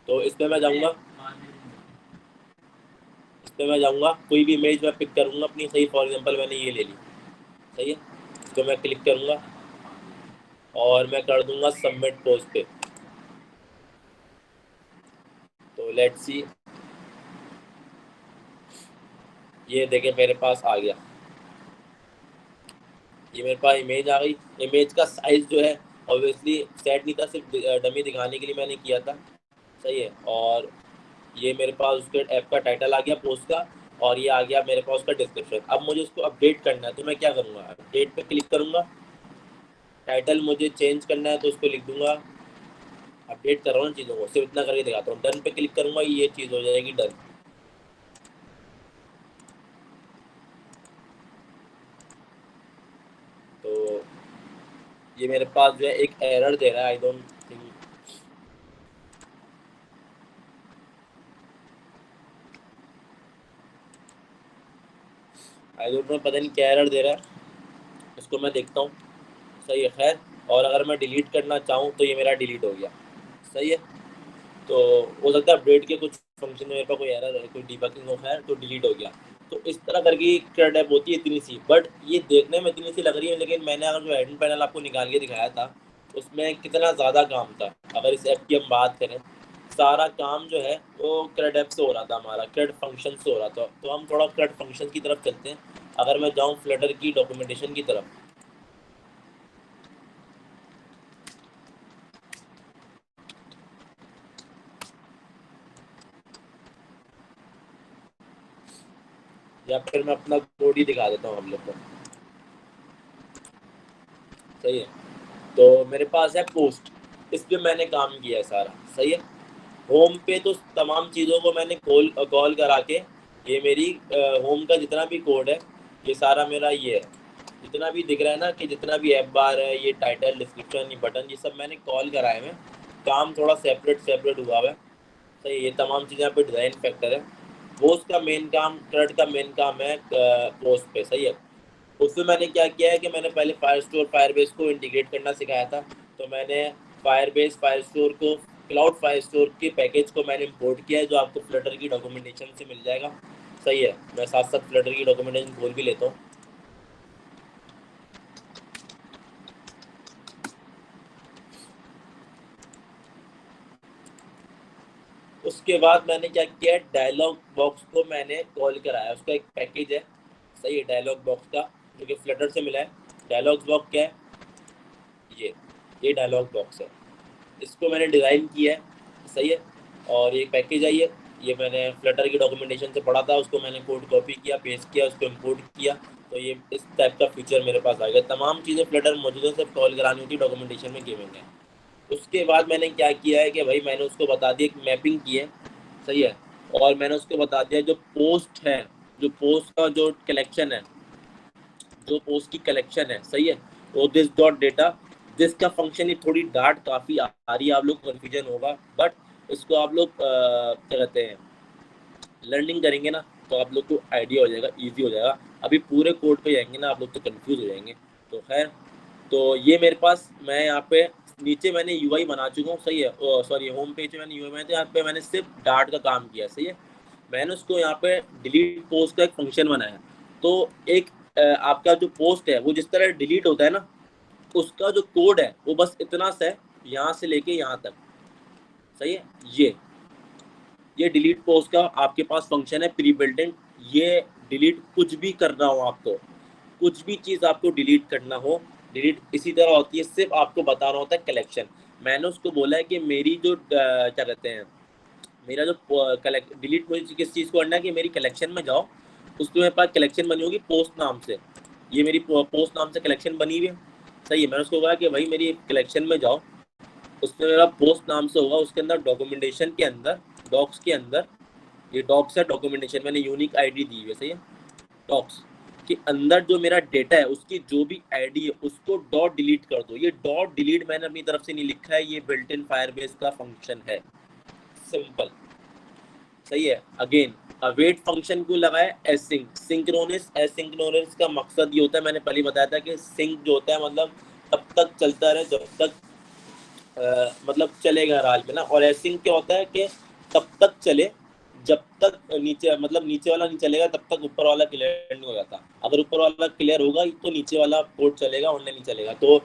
तो इस पर मैं जाऊँगा, इस पर मैं जाऊँगा, कोई भी इमेज मैं पिक करूँगा अपनी, सही। फॉर एग्जांपल मैंने ये ले ली, सही है। इसको मैं क्लिक करूँगा और मैं कर दूंगा सबमिट पोस्ट पे। तो लेट्स सी, ये देखें मेरे पास आ गया, ये मेरे पास इमेज आ गई। इमेज का साइज जो है ऑब्वियसली सेट नहीं था, सिर्फ डमी दिखाने के लिए मैंने किया था, सही है। और ये मेरे पास उसके ऐप का टाइटल आ गया पोस्ट का, और ये आ गया मेरे पास उसका डिस्क्रिप्शन। अब मुझे उसको अपडेट करना है, तो मैं क्या करूँगा, अपडेट पे क्लिक करूँगा। टाइटल मुझे चेंज करना है तो उसको लिख दूंगा, अपडेट कर रहा हूँ चीज़ों को, सिर्फ इतना करके दिखाता हूँ। डन पे क्लिक करूँगा, ये चीज़ हो जाएगी डन। तो ये मेरे पास जो है एक एरर दे रहा है, आई डोंट थिंक, पता नहीं क्या एरर दे रहा है, इसको मैं देखता हूँ, सही है। खैर, और अगर मैं डिलीट करना चाहूँ तो ये मेरा डिलीट हो गया, सही है। तो हो सकता है अपडेट के कुछ फंक्शन में मेरे पास कोई एरर है, कोई डिबगिंग हो, खैर तो डिलीट हो गया। तो इस तरह करके क्रैड ऐप होती है इतनी सी, बट ये देखने में इतनी सी लग रही है, लेकिन मैंने अगर जो एडमिन पैनल आपको निकाल के दिखाया था उसमें कितना ज़्यादा काम था। अगर इस ऐप की हम बात करें, सारा काम जो है वो क्रैड ऐप से हो रहा था, हमारा क्रैड फंक्शन से हो रहा था। तो हम थोड़ा क्रैड फंक्शन की तरफ चलते हैं। अगर मैं जाऊँ फ्लटर की डॉक्यूमेंटेशन की तरफ, या फिर मैं अपना कोड ही दिखा देता हूँ हम लोग को, सही है। तो मेरे पास है पोस्ट, इस पर मैंने काम किया है सारा, सही है। होम पे तो तमाम चीज़ों को मैंने कॉल करा के, ये मेरी होम का जितना भी कोड है ये सारा मेरा ये है, जितना भी दिख रहा है ना, कि जितना भी ऐप बार है, ये टाइटल, डिस्क्रिप्शन, ये बटन, ये सब मैंने कॉल कराए हुए। काम थोड़ा सेपरेट सेपरेट हुआ है, सही है। ये तमाम चीज़ें यहाँ पे डिज़ाइन फैक्टर है। पोस्ट का मेन काम, क्रेड का मेन काम है पोस्ट पे, सही है। उसमें मैंने क्या किया है कि मैंने पहले फायरस्टोर फायरबेस को इंटीग्रेट करना सिखाया था। तो मैंने फायरबेस फायरस्टोर को, क्लाउड फायरस्टोर के पैकेज को मैंने इंपोर्ट किया है, जो आपको फ्लटर की डॉक्यूमेंटेशन से मिल जाएगा, सही है। मैं साथ साथ फ्लटर की डॉक्यूमेंटेशन खोल भी लेता हूँ। उसके बाद मैंने क्या किया, डायलॉग बॉक्स को मैंने कॉल कराया, उसका एक पैकेज है, सही है, डायलॉग बॉक्स का, जो कि फ्लटर से मिला है। डायलॉग बॉक्स क्या है, ये डायलॉग बॉक्स है, इसको मैंने डिज़ाइन किया है, सही है। और ये पैकेज है, ये मैंने फ्लटर की डॉक्यूमेंटेशन से पढ़ा था, उसको मैंने कोड कॉपी किया, पेस्ट किया, उसको इंपोर्ट किया। तो ये इस टाइप का फीचर मेरे पास आ गया। तमाम चीज़ें फ्लटर मौजूद है, सब कॉल करानी होती है डॉक्यूमेंटेशन में, गेमिंग है। उसके बाद मैंने क्या किया है कि भाई मैंने उसको बता दिया, एक मैपिंग की है, सही है। और मैंने उसको बता दिया जो पोस्ट है, जो पोस्ट का जो कलेक्शन है, जो पोस्ट की कलेक्शन है, सही है, वो दिस डॉट डेटा, दिस का फंक्शन, ये थोड़ी डार्ट काफ़ी आ रही है, आप लोग कन्फ्यूजन होगा, बट इसको आप लोग क्या कहते हैं, लर्निंग करेंगे ना तो आप लोग को आइडिया हो जाएगा, इजी हो जाएगा। अभी पूरे कोड पे जाएंगे ना आप लोग तो कंफ्यूज हो जाएंगे। तो खैर, तो ये मेरे पास, मैं यहाँ पे नीचे मैंने यूआई बना चुका हूँ, सही है। सॉरी, होम पेज पे मैंने यूआई बनाया था, यहाँ पे मैंने सिर्फ डार्ट का काम किया, सही है। मैंने उसको यहाँ पे डिलीट पोस्ट का एक फंक्शन बनाया। तो एक आपका जो पोस्ट है वो जिस तरह डिलीट होता है ना, उसका जो कोड है वो बस इतना सा है, यहाँ से लेके यहाँ तक, सही है। ये डिलीट पोस्ट का आपके पास फंक्शन है प्री बिल्ट इन। ये डिलीट कुछ भी करना हो आपको, कुछ भी चीज़ आपको डिलीट करना हो, डिलीट इसी तरह होती है, सिर्फ आपको बताना होता है कलेक्शन। मैंने उसको बोला है कि मेरी जो क्या कहते हैं, मेरा जो डिलीट मुझे किस चीज़ को करना है कि मेरी कलेक्शन में जाओ, उसमें मेरे पास कलेक्शन बनी होगी पोस्ट नाम से, ये मेरी पोस्ट नाम से कलेक्शन बनी हुई है, सही है। मैंने उसको कहा कि भाई मेरी कलेक्शन में जाओ, उसमें मेरा पोस्ट नाम से होगा, उसके अंदर डॉक्यूमेंटेशन के अंदर, डॉक्स के अंदर ये डॉक्स है डॉक्यूमेंटेशन, मैंने यूनिक आईडी दी है, सही है। डॉक्स के अंदर जो मेरा डेटा है उसकी जो भी आईडी है उसको डॉट डिलीट कर दो। ये डॉट डिलीट मैंने अपनी तरफ से नहीं लिखा है, ये बिल्ट इन फायरबेस का फंक्शन है, सिंपल, सही है। अगेन अवेट फंक्शन को लगाए एसिंक, सिंक्रोनस एसिंक्रोनस का मकसद ये होता है, मैंने पहले बताया था कि सिंक जो होता है मतलब तब तक चलता रहे जब तक मतलब चलेगा राज में ना, और एसिंक क्या होता है कि तब तक चले जब तक नीचे मतलब नीचे वाला नहीं चलेगा तब तक ऊपर वाला क्लियर नहीं हो जाता। अगर ऊपर वाला क्लियर होगा तो नीचे वाला कोड चलेगा, वरना नहीं चलेगा। तो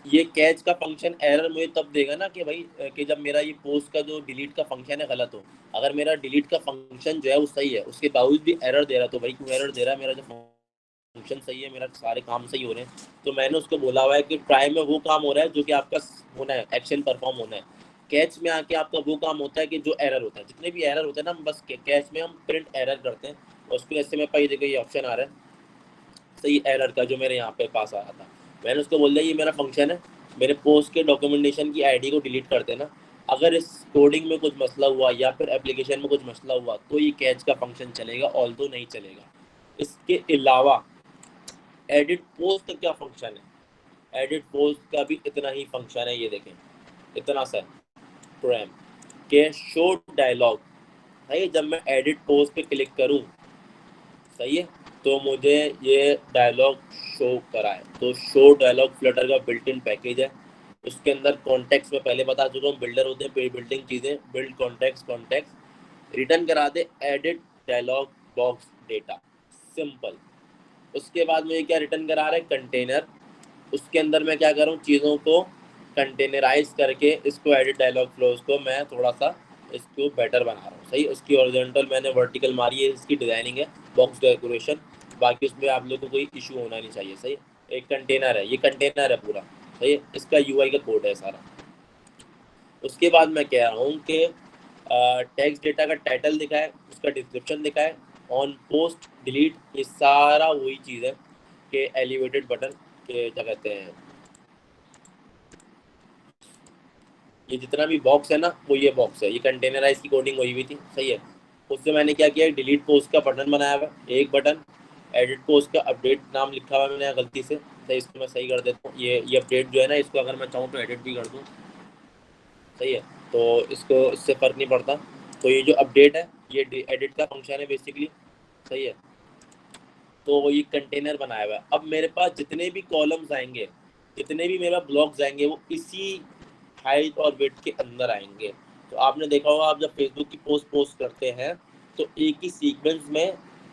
ये कैच का फंक्शन एरर मुझे तब देगा ना कि भाई कि जब मेरा ये पोस्ट का जो डिलीट का फंक्शन है गलत हो। अगर मेरा डिलीट का फंक्शन जो है वो सही है, उसके बावजूद भी एरर दे रहा तो भाई क्यों एरर दे रहा है, मेरा जो फंक्शन सही है, मेरा सारे काम सही हो रहे हैं। तो मैंने उसको बोला हुआ है कि ट्राई में वो काम हो रहा है जो कि आपका होना है, एक्शन परफॉर्म होना है। कैच में आके आपका वो काम होता है कि जो एरर होता है, जितने भी एरर होते हैं ना, हम बस कैच में हम प्रिंट एरर करते हैं। और उसको ऐसे में पाई देखो ये ऑप्शन आ रहा है सही एरर का जो मेरे यहाँ पे पास आ रहा था। मैंने उसको बोल दिया ये मेरा फंक्शन है, मेरे पोस्ट के डॉक्यूमेंटेशन की आईडी को डिलीट कर देना। अगर इस कोडिंग में कुछ मसला हुआ या फिर एप्लीकेशन में कुछ मसला हुआ तो ये कैच का फंक्शन चलेगा, ऑल्दो नहीं चलेगा। इसके अलावा एडिट पोस्ट का क्या फंक्शन है, एडिट पोस्ट का भी इतना ही फंक्शन है, ये देखें इतना सा प्रोग्राम के शो डायलॉग है। जब मैं एडिट पोस्ट पे क्लिक करूं, सही है, तो मुझे ये डायलॉग शो कराए। तो शो डायलॉग फ्लटर का बिल्ट इन पैकेज है। उसके अंदर कॉन्टेक्स्ट में पहले बता चुका हूँ, बिल्डर होते हैं बिल्डिंग चीज़ें, बिल्ड कॉन्टेक्स्ट, कॉन्टेक्स्ट रिटर्न करा दे edit dialog box data, simple. उसके बाद मुझे क्या रिटर्न करा रहा है, कंटेनर। उसके अंदर मैं क्या कर रहा हूँ, चीज़ों को कंटेनराइज करके इसको एडिट डायलॉग फ्लोज को मैं थोड़ा सा इसको बेटर बना रहा हूँ, सही। उसकी हॉरिजॉन्टल मैंने वर्टिकल मारी है, इसकी डिजाइनिंग है, बॉक्स डेकोरेशन, बाकी उसमें आप लोगों को कोई इशू होना नहीं चाहिए, सही। एक कंटेनर है, ये कंटेनर है पूरा, सही है, इसका यूआई का कोड है सारा। उसके बाद मैं कह रहा हूँ कि टेक्स्ट डेटा का टाइटल दिखाए, उसका डिस्क्रिप्शन दिखाए, ऑन पोस्ट डिलीट, ये सारा वही चीज़ है कि एलिवेटेड बटन के क्या कहते हैं, ये जितना भी बॉक्स है ना वो ये बॉक्स है, ये कंटेनराइज की कोडिंग हुई हुई थी, सही है। उससे मैंने क्या किया, डिलीट पोस्ट का बटन बनाया हुआ, एक बटन, एडिट पोस्ट का अपडेट नाम लिखा हुआ है मैंने गलती से, तो इसको मैं सही कर देता हूँ। ये अपडेट जो है ना, इसको अगर मैं चाहूँ तो एडिट भी कर दूँ, सही है, तो इसको इससे फ़र्क नहीं पड़ता। तो ये जो अपडेट है ये एडिट का फंक्शन है बेसिकली, सही है। तो ये कंटेनर बनाया हुआ है। अब मेरे पास जितने भी कॉलम्स आएंगे, जितने भी मेरा ब्लॉग्स आएंगे, वो इसी हाइट और वेट के अंदर आएंगे। तो आपने देखा होगा, आप जब फेसबुक की पोस्ट करते हैं तो एक ही सीक्वेंस में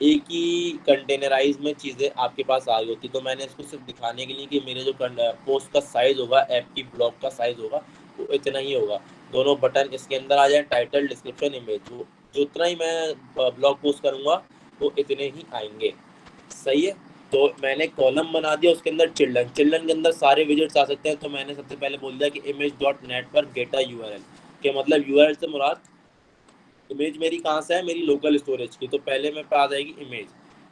एक ही कंटेनराइज में चीज़ें आपके पास आ रही होती। तो मैंने इसको सिर्फ दिखाने के लिए कि मेरे जो पोस्ट का साइज़ होगा, ऐप की ब्लॉग का साइज़ होगा, वो इतना ही होगा। दोनों बटन इसके अंदर आ जाए, टाइटल, डिस्क्रिप्शन, इमेज, वो जो उतना ही मैं ब्लॉग पोस्ट करूँगा वो इतने ही आएंगे, सही है। तो मैंने कॉलम बना दिया, उसके अंदर चिल्ड्रन, चिल्ड्रन के अंदर सारे विजिट्स आ सकते हैं। तो मैंने सबसे पहले बोल दिया कि image.net पर गेटा यूआरएल, के मतलब यूआरएल से मुराद इमेज मेरी कहाँ से है, मेरी लोकल स्टोरेज की। तो पहले मेरे पास आएगी इमेज,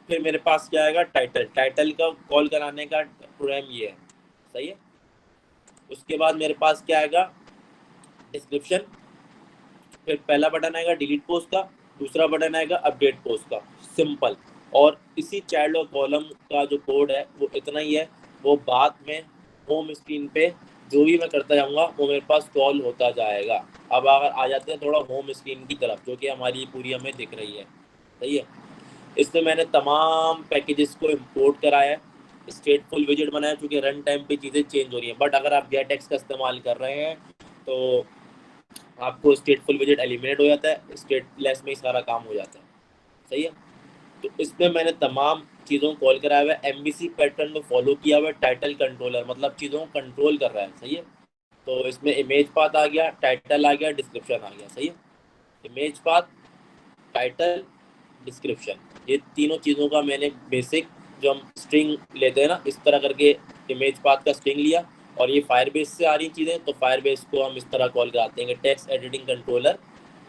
फिर मेरे पास क्या आएगा, टाइटल, टाइटल का कॉल कराने का प्रोग्राम ये है, सही है। उसके बाद मेरे पास क्या आएगा, डिस्क्रिप्शन, फिर पहला बटन आएगा डिलीट पोस्ट का, दूसरा बटन आएगा अपडेट पोस्ट का, सिंपल। और इसी चाइल्ड और कॉलम का जो कोड है वो इतना ही है। वो बाद में होम स्क्रीन पे जो भी मैं करता जाऊँगा वो मेरे पास कॉल होता जाएगा। अब अगर आ जाते हैं थोड़ा होम स्क्रीन की तरफ, जो कि हमारी पूरी हमें दिख रही है, सही है। इसमें मैंने तमाम पैकेजेस को इम्पोर्ट कराया है, स्टेटफुल विजिट बनाया, चूँकि रन टाइम पे चीज़ें चेंज हो रही हैं। बट अगर आप गेटएक्स का इस्तेमाल कर रहे हैं तो आपको स्टेटफुल विजिट एलिमिनेट हो जाता है, स्टेटलेस में ही सारा काम हो जाता है, सही है। तो इसमें मैंने तमाम चीज़ों को कॉल कराया हुआ है, एमवीसी पैटर्न को फॉलो किया हुआ है, टाइटल कंट्रोलर मतलब चीज़ों को कंट्रोल कर रहा है, सही है। तो इसमें इमेज पाथ आ गया, टाइटल आ गया, डिस्क्रिप्शन आ गया, सही है। इमेज पाथ, टाइटल, डिस्क्रिप्शन, ये तीनों चीज़ों का मैंने बेसिक जो हम स्ट्रिंग लेते हैं ना, इस तरह करके इमेज पाथ का स्ट्रिंग लिया। और ये फायरबेस से आ रही चीज़ें, तो फायरबेस को हम इस तरह कॉल कराते हैं कि टेक्स्ट एडिटिंग कंट्रोलर,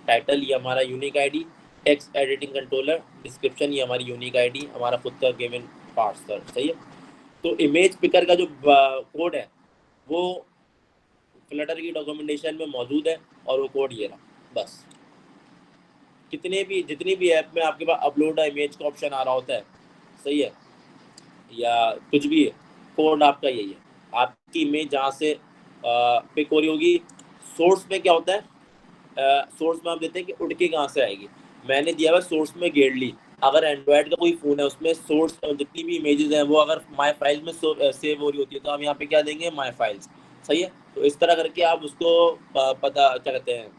टाइटल ये हमारा unique ID, text editing controller, description ये हमारी यूनिक आईडी, हमारा खुद का गेमिंग पार्सर, सही है। तो इमेज पिकर का जो कोड है वो फ्लटर की डॉक्यूमेंटेशन में मौजूद है, और वो कोड ये रहा, बस। जितनी भी ऐप में आपके पास अपलोड इमेज का ऑप्शन आ रहा होता है, सही है, या कुछ भी है, कोड आपका यही है। आपकी इमेज जहाँ से पिक हो रही होगी, सोर्स में क्या होता है, सोर्स में आप देते हैं कि उड़ के कहाँ से आएगी। मैंने दिया हुआ सोर्स में गेडली। अगर एंड्रॉयड का कोई फ़ोन है उसमें सोर्स जितनी भी इमेजेस हैं वो अगर माई फाइल्स में सेव हो रही होती है तो हम यहाँ पे क्या देंगे, माई फाइल्स। सही है। तो इस तरह करके आप उसको पता क्या कहते हैं,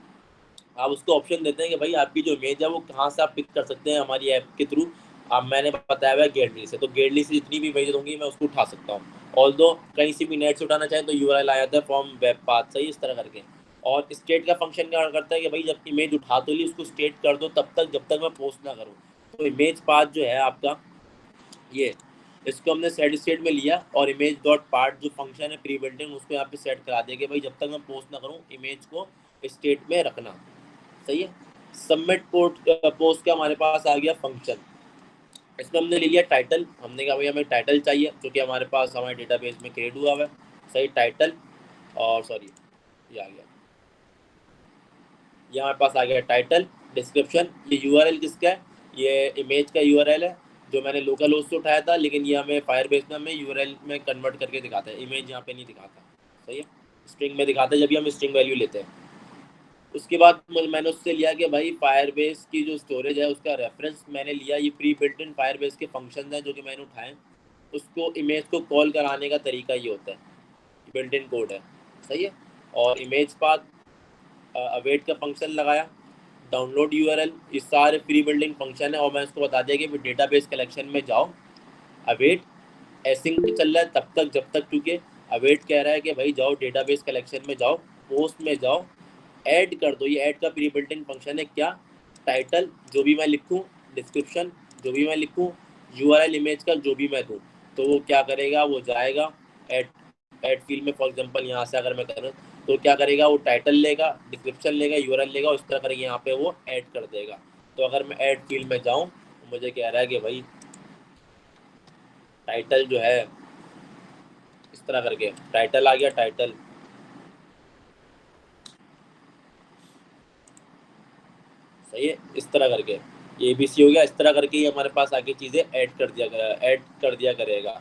आप उसको ऑप्शन देते हैं कि भाई आपकी जो इमेज है वो कहाँ से आप पिक कर सकते हैं हमारी ऐप के थ्रू। अब मैंने बताया हुआ है गेडली से, तो गेडली से जितनी भी इमेजेस होंगी मैं उसको उठा सकता हूँ। ऑल दो कहीं से भी नेट से उठाना चाहें तो URL आ जाता है फ्रॉम वेब पाथ। सही, इस तरह करके। और स्टेट का फंक्शन क्या करता है कि भाई जब इमेज उठा तो ली उसको स्टेट कर दो तब तक जब तक मैं पोस्ट ना करूँ। तो इमेज पाथ जो है आपका ये, इसको हमने सेट स्टेट में लिया और इमेज डॉट पार्ट जो फंक्शन है प्री बिल्ट इन उसको यहाँ पे सेट करा दिया कि भाई जब तक मैं पोस्ट ना करूँ इमेज को स्टेट में रखना। सही है। सबमिट पोस्ट का हमारे पास आ गया फंक्शन। इसमें हमने ले लिया टाइटल। हमने कहा भाई हमें टाइटल चाहिए जो कि हमारे पास हमारे डेटाबेस में क्रिएट हुआ हुआ है। सही, टाइटल। और सॉरी, ये आ गया, ये हमारे पास आ गया टाइटल। डिस्क्रिप्शन, ये URL किसका है, ये इमेज का URL है जो मैंने लोकल होस्ट से उठाया था, लेकिन ये हमें फायरबेस में हमें URL में कन्वर्ट करके दिखाता है, इमेज यहाँ पे नहीं दिखाता। सही है, स्ट्रिंग में दिखाता है जब भी हम स्ट्रिंग वैल्यू लेते हैं। उसके बाद मैंने उससे लिया कि भाई फायरबेस की जो स्टोरेज है उसका रेफरेंस मैंने लिया, ये प्री बिल्ट इन फायरबेस के फंक्शन हैं जो कि मैंने उठाए। उसको इमेज को कॉल कराने का तरीका ये होता है, बिल्ट इन कोड है। सही है। और इमेज पाथ अवेट का फंक्शन लगाया, डाउनलोड URL, ये सारे प्री बिल्डिंग फंक्शन है। और मैं उसको बता दिया कि डेटाबेस कलेक्शन में जाओ, अवेट एसिंक चल रहा है तब तक जब तक, क्योंकि अवेट कह रहा है कि भाई जाओ डेटाबेस कलेक्शन में जाओ, पोस्ट में जाओ, ऐड कर दो। ये ऐड का प्री बिल्डिंग फंक्शन है। क्या, टाइटल जो भी मैं लिखूं, डिस्क्रिप्शन जो भी मैं लिखूं, URL इमेज का जो भी मैं दूं, तो वो क्या करेगा, वो जाएगा ऐड ऐड फील्ड में। फॉर एग्जांपल यहाँ से अगर मैं करूँ तो क्या करेगा, वो टाइटल लेगा, डिस्क्रिप्शन लेगा, URL लेगा, उस तरह करके यहाँ पे वो ऐड कर देगा। तो अगर मैं ऐड फील्ड में जाऊँ तो मुझे कह रहा है कि भाई टाइटल जो है, इस तरह करके टाइटल आ गया, टाइटल। सही है, इस तरह करके ये ABC हो गया। इस तरह करके ये हमारे पास आगे चीज़ें ऐड कर दिया करेगा।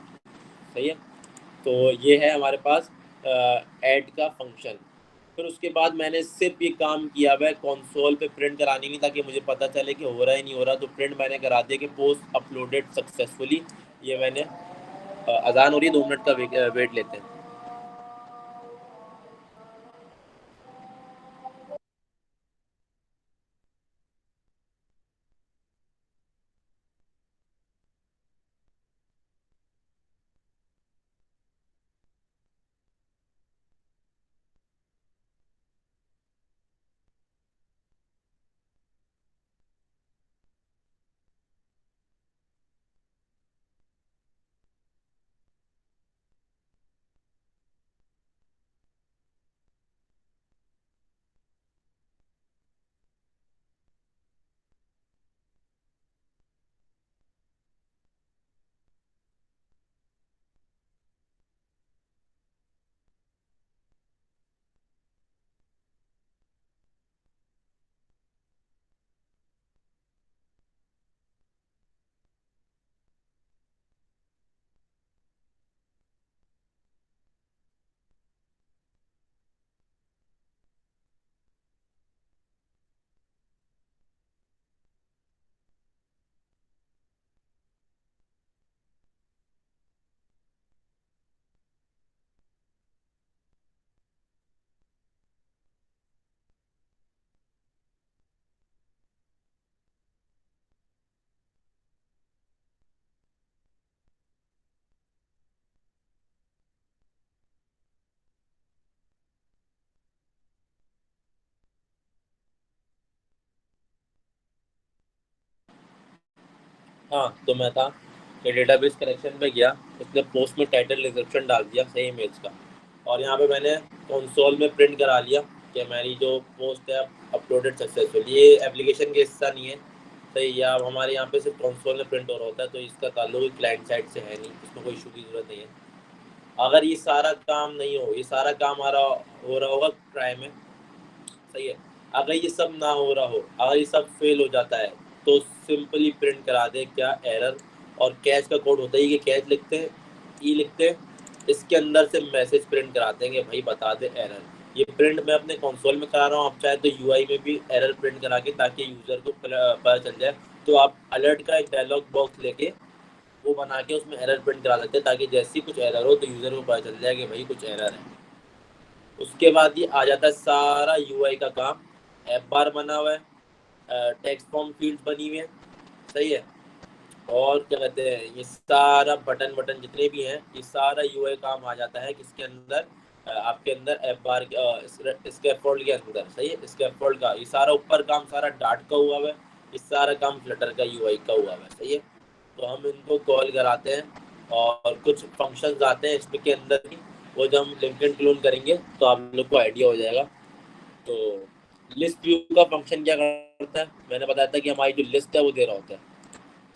सही है। तो ये है हमारे पास ऐड का फंक्शन। फिर उसके बाद मैंने सिर्फ ये काम किया हुआ है कंसोल पे प्रिंट कराने की, ताकि मुझे पता चले कि हो रहा है नहीं हो रहा। तो प्रिंट मैंने करा दिया कि पोस्ट अपलोडेड सक्सेसफुली। ये मैंने अजान हो रही है, 2 मिनट का वेट लेते हैं। हाँ, तो मैं था कि डेटाबेस कलेक्शन पे गया, उसने पोस्ट में टाइटल डिस्क्रिप्शन डाल दिया सही इमेज का। और यहाँ पे मैंने कंसोल में प्रिंट करा लिया कि मेरी जो पोस्ट है अपलोडेड सक्सेसफुल। ये एप्लीकेशन के हिस्सा नहीं है। सही, या हमारे यहाँ पे सिर्फ कंसोल में प्रिंट हो रहा होता है, तो इसका ताल्लुक क्लाइंट साइड से है नहीं, इसमें कोई इशू की जरूरत नहीं है। अगर ये सारा काम नहीं हो, ये सारा काम हमारा हो रहा होगा ट्राई में। सही है। अगर ये सब ना हो रहा हो, अगर ये सब फेल हो जाता है, तो सिंपली प्रिंट करा दे क्या एरर। और कैच का कोड होता है कि कैच लिखते हैं, ई लिखते हैं, इसके अंदर से मैसेज प्रिंट कराते हैं कि भाई बता दे एरर। ये प्रिंट मैं अपने कंसोल में करा रहा हूँ, आप चाहे तो यूआई में भी एरर प्रिंट करा के, ताकि यूजर को पता चल जाए। तो आप अलर्ट का एक डायलॉग बॉक्स लेके वो बना के उसमें एरर प्रिंट करा सकते हैं, ताकि जैसे ही कुछ एरर हो तो यूजर को पता चल जाए कि भाई कुछ एरर है। उसके बाद ये आ जाता है सारा यूआई का काम। ऐप बार बना हुआ है, टेक्स्ट फॉर्म फील्ड्स बनी हुई है, सही है। और क्या कहते हैं, ये सारा बटन बटन जितने भी हैं, ये सारा यूआई काम आ जाता है किसके अंदर, आपके अंदर ऐप बार स्कैफोल्ड के अंदर, सही है। स्कैफोल्ड का ये सारा ऊपर काम सारा डार्ट का हुआ है, ये सारा काम फ्लटर का यूआई का हुआ है, सही है। तो हम इनको कॉल कराते हैं और कुछ फंक्शंस आते हैं इसके अंदर ही, वो जब हम लिंक्डइन क्लोन करेंगे तो आप लोग को आइडिया हो जाएगा। तो लिस्ट व्यू का फंक्शन क्या करता है, मैंने बताया था कि हमारी जो लिस्ट है वो दे रहा होता है।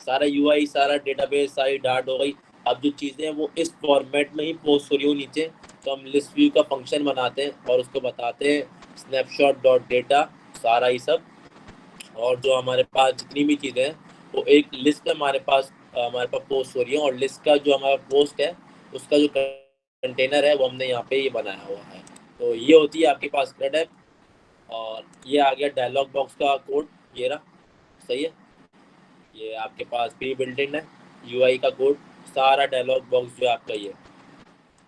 सारा यूआई, सारा डेटाबेस, सारी डाट हो गई। अब जो चीज़ें हैं वो इस फॉर्मेट में ही पोस्ट हो रही हो नीचे, तो हम लिस्ट व्यू का फंक्शन बनाते हैं और उसको बताते हैं स्नैपशॉट डॉट डेटा, सारा ही सब। और जो हमारे पास जितनी भी चीज़ें हैं वो एक लिस्ट में हमारे पास पोस्ट हो रही है, और लिस्ट का जो हमारा पोस्ट है उसका जो कंटेनर है वो हमने यहाँ पे ये बनाया हुआ है। तो ये होती है आपके पास क्रेड ऐप। और ये आ गया डायलॉग बॉक्स का कोड, ये रहा, सही है। ये आपके पास प्री बिल्ट इन है यूआई का कोड, सारा डायलॉग बॉक्स जो आपका ये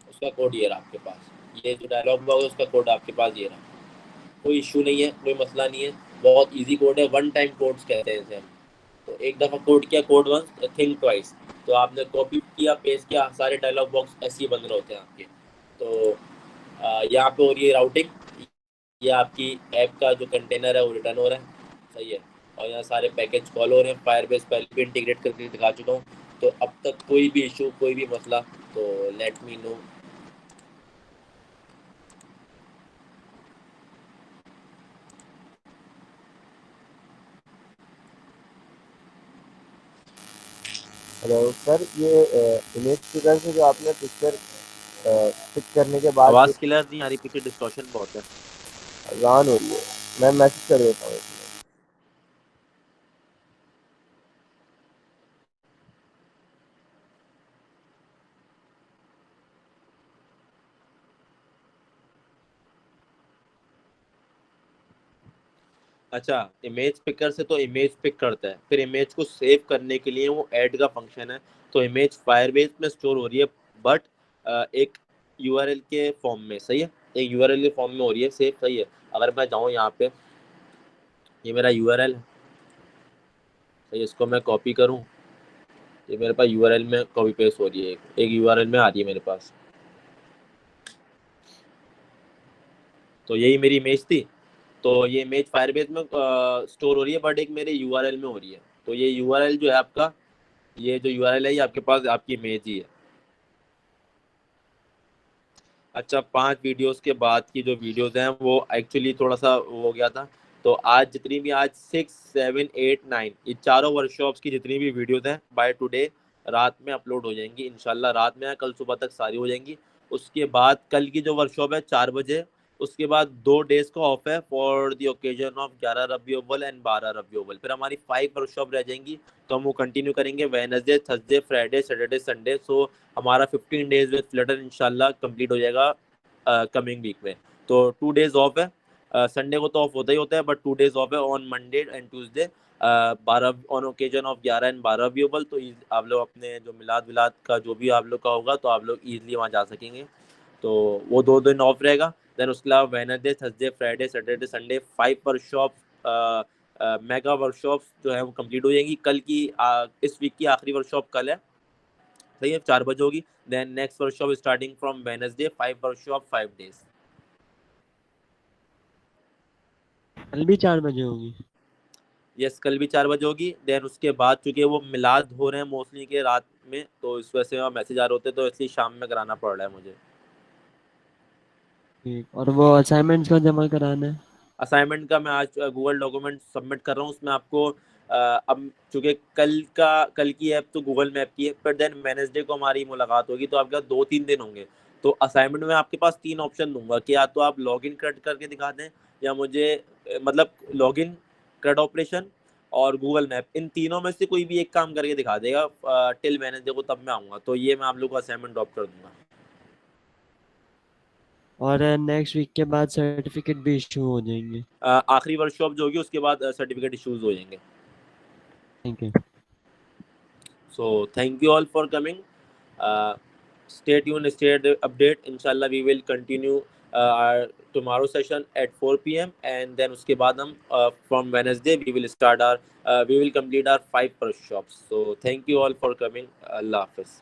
उसका कोड ये रहा आपके पास। ये जो डायलॉग बॉक्स है उसका कोड आपके पास ये रहा। कोई इशू नहीं है, कोई मसला नहीं है, बहुत इजी कोड है, वन टाइम कोड्स कहते हैं इसे हम। तो एक दफ़ा कोड किया, कोड वंस थिंक ट्वाइस। तो आपने कॉपी किया, पेस्ट किया, सारे डायलॉग बॉक्स ऐसे ही बंद रहे होते हैं आपके। तो यहाँ पे हो रही है राउटिंग, ये आपकी ऐप का जो कंटेनर है वो रिटर्न हो रहा है, सही है। और यहाँ सारे पैकेज कॉल हो रहे हैं, फायरबेस पहले भी इंटीग्रेट करके दिखा चुका हूँ। तो अब तक कोई भी इशू, कोई भी मसला, तो let me know. Hello sir, ये इमेज पिकर से जो आपने पिक्चर पिक करने के बाद आवाज़ क्लियर नहीं आ रही, पीछे डिस्टॉर्शन बहुत है। अजान हो रही है, मैं मैसेज कर देता हूँ। अच्छा, इमेज पिकर से तो इमेज पिक करता है, फिर इमेज को सेव करने के लिए वो ऐड का फंक्शन है। तो इमेज फायरबेस में स्टोर हो रही है, बट एक यूआरएल के फॉर्म में, सही है। एक यूआरएल के फॉर्म में हो रही है सेव, सही है। अगर मैं जाऊँ यहाँ पे, ये मेरा यूआरएल है, सही है। इसको मैं कॉपी करूँ, ये मेरे पास यूआरएल में कॉपी पेस्ट हो रही है, एक यूआरएल में आ रही है मेरे पास। तो यही मेरी इमेज थी। तो ये इमेज फायरबेस में स्टोर हो रही है, बट एक मेरे यूआरएल में हो रही है। तो ये यूआरएल जो है आपका, ये जो यूआरएल है ये आपके पास आपकी इमेज ही है। अच्छा, 5 वीडियोस के बाद की जो वीडियोस हैं वो एक्चुअली थोड़ा सा वो हो गया था। तो आज जितनी भी, आज 6, 7, 8, 9, ये चारों वर्कशॉप्स की जितनी भी वीडियोस हैं बाय टुडे रात में अपलोड हो जाएंगी इंशाल्लाह। रात में या कल सुबह तक सारी हो जाएंगी। उसके बाद कल की जो वर्कशॉप है 4 बजे, उसके बाद 2 डेज का ऑफ है फॉर द ओकेजन ऑफ 11 रबी अव्वल एंड 12 रबी अव्वल। फिर हमारी 5 वर्कशॉप रह जाएंगी, तो हम वो कंटिन्यू करेंगे Wednesday, Thursday, Friday, Saturday, Sunday. So हमारा 15 डेज विद फ्लटर इंशाल्लाह कंप्लीट हो जाएगा कमिंग वीक में। तो 2 डेज ऑफ है, संडे को तो ऑफ होता ही होता है, बट 2 डेज ऑफ है on Monday and Tuesday, 12 on occasion of 11 and 12 available. तो आप लोग अपने जो मिलाद विलाद का जो भी आप लोग का होगा, तो आप लोग ईजिली वहाँ जा सकेंगे। तो वो 2 दिन ऑफ रहेगा। देन उसके अलावा Wednesday, Thursday, Friday, Saturday, Sunday 5 workshop, mega workshops जो है वो कंप्लीट हो जाएंगी। कल की इस वीक की आखिरी वर्कशॉप कल है, सही है, 4 बजे होगी। Then next workshop starting from Wednesday, 5 workshop 5 days. कल भी 4 बजे होगी? यस, कल भी 4 बजे होगी। देन उसके बाद चूंकि वो मिलाद हो रहे हैं मोस्टली के रात में, तो इस वजह से मैसेज आ रहे होते हैं, तो इसलिए शाम में कराना पड़ रहा है मुझे। ठीक, और वो असाइनमेंट्स का जमा कराना है? असाइनमेंट का मैं आज गूगल डॉक्यूमेंट सबमिट कर रहा हूँ, उसमें आपको अब चूंकि कल की ऐप तो गूगल मैप की है, पर देन वेडनेसडे को हमारी मुलाकात होगी, तो आपके पास 2-3 दिन होंगे। तो असाइनमेंट में आपके पास 3 ऑप्शन दूंगा कि या तो आप लॉग इन करके दिखा दें, या मुझे मतलब लॉगिन, CRUD ऑपरेशन और गूगल मैप, इन तीनों में से कोई भी एक काम करके दिखा देगा टिल वेडनेसडे को, तब मैं आऊँगा। तो ये मैं आप लोग को असाइनमेंट ड्रॉप कर दूंगा। और नेक्स्ट वीक के बाद सर्टिफिकेट भी इशू हो जाएंगे? आखिरी वर्कशॉप जो होगी उसके बाद सर्टिफिकेट इश्यूज हो जाएंगे। Thank you. So thank you all for coming. Stay tuned, stay update. Inshallah we will continue our tomorrow session at 4 p.m. and then उसके बाद हम from Wednesday we will start our we will complete our 5 workshops. So thank you all for coming. Allah Hafiz.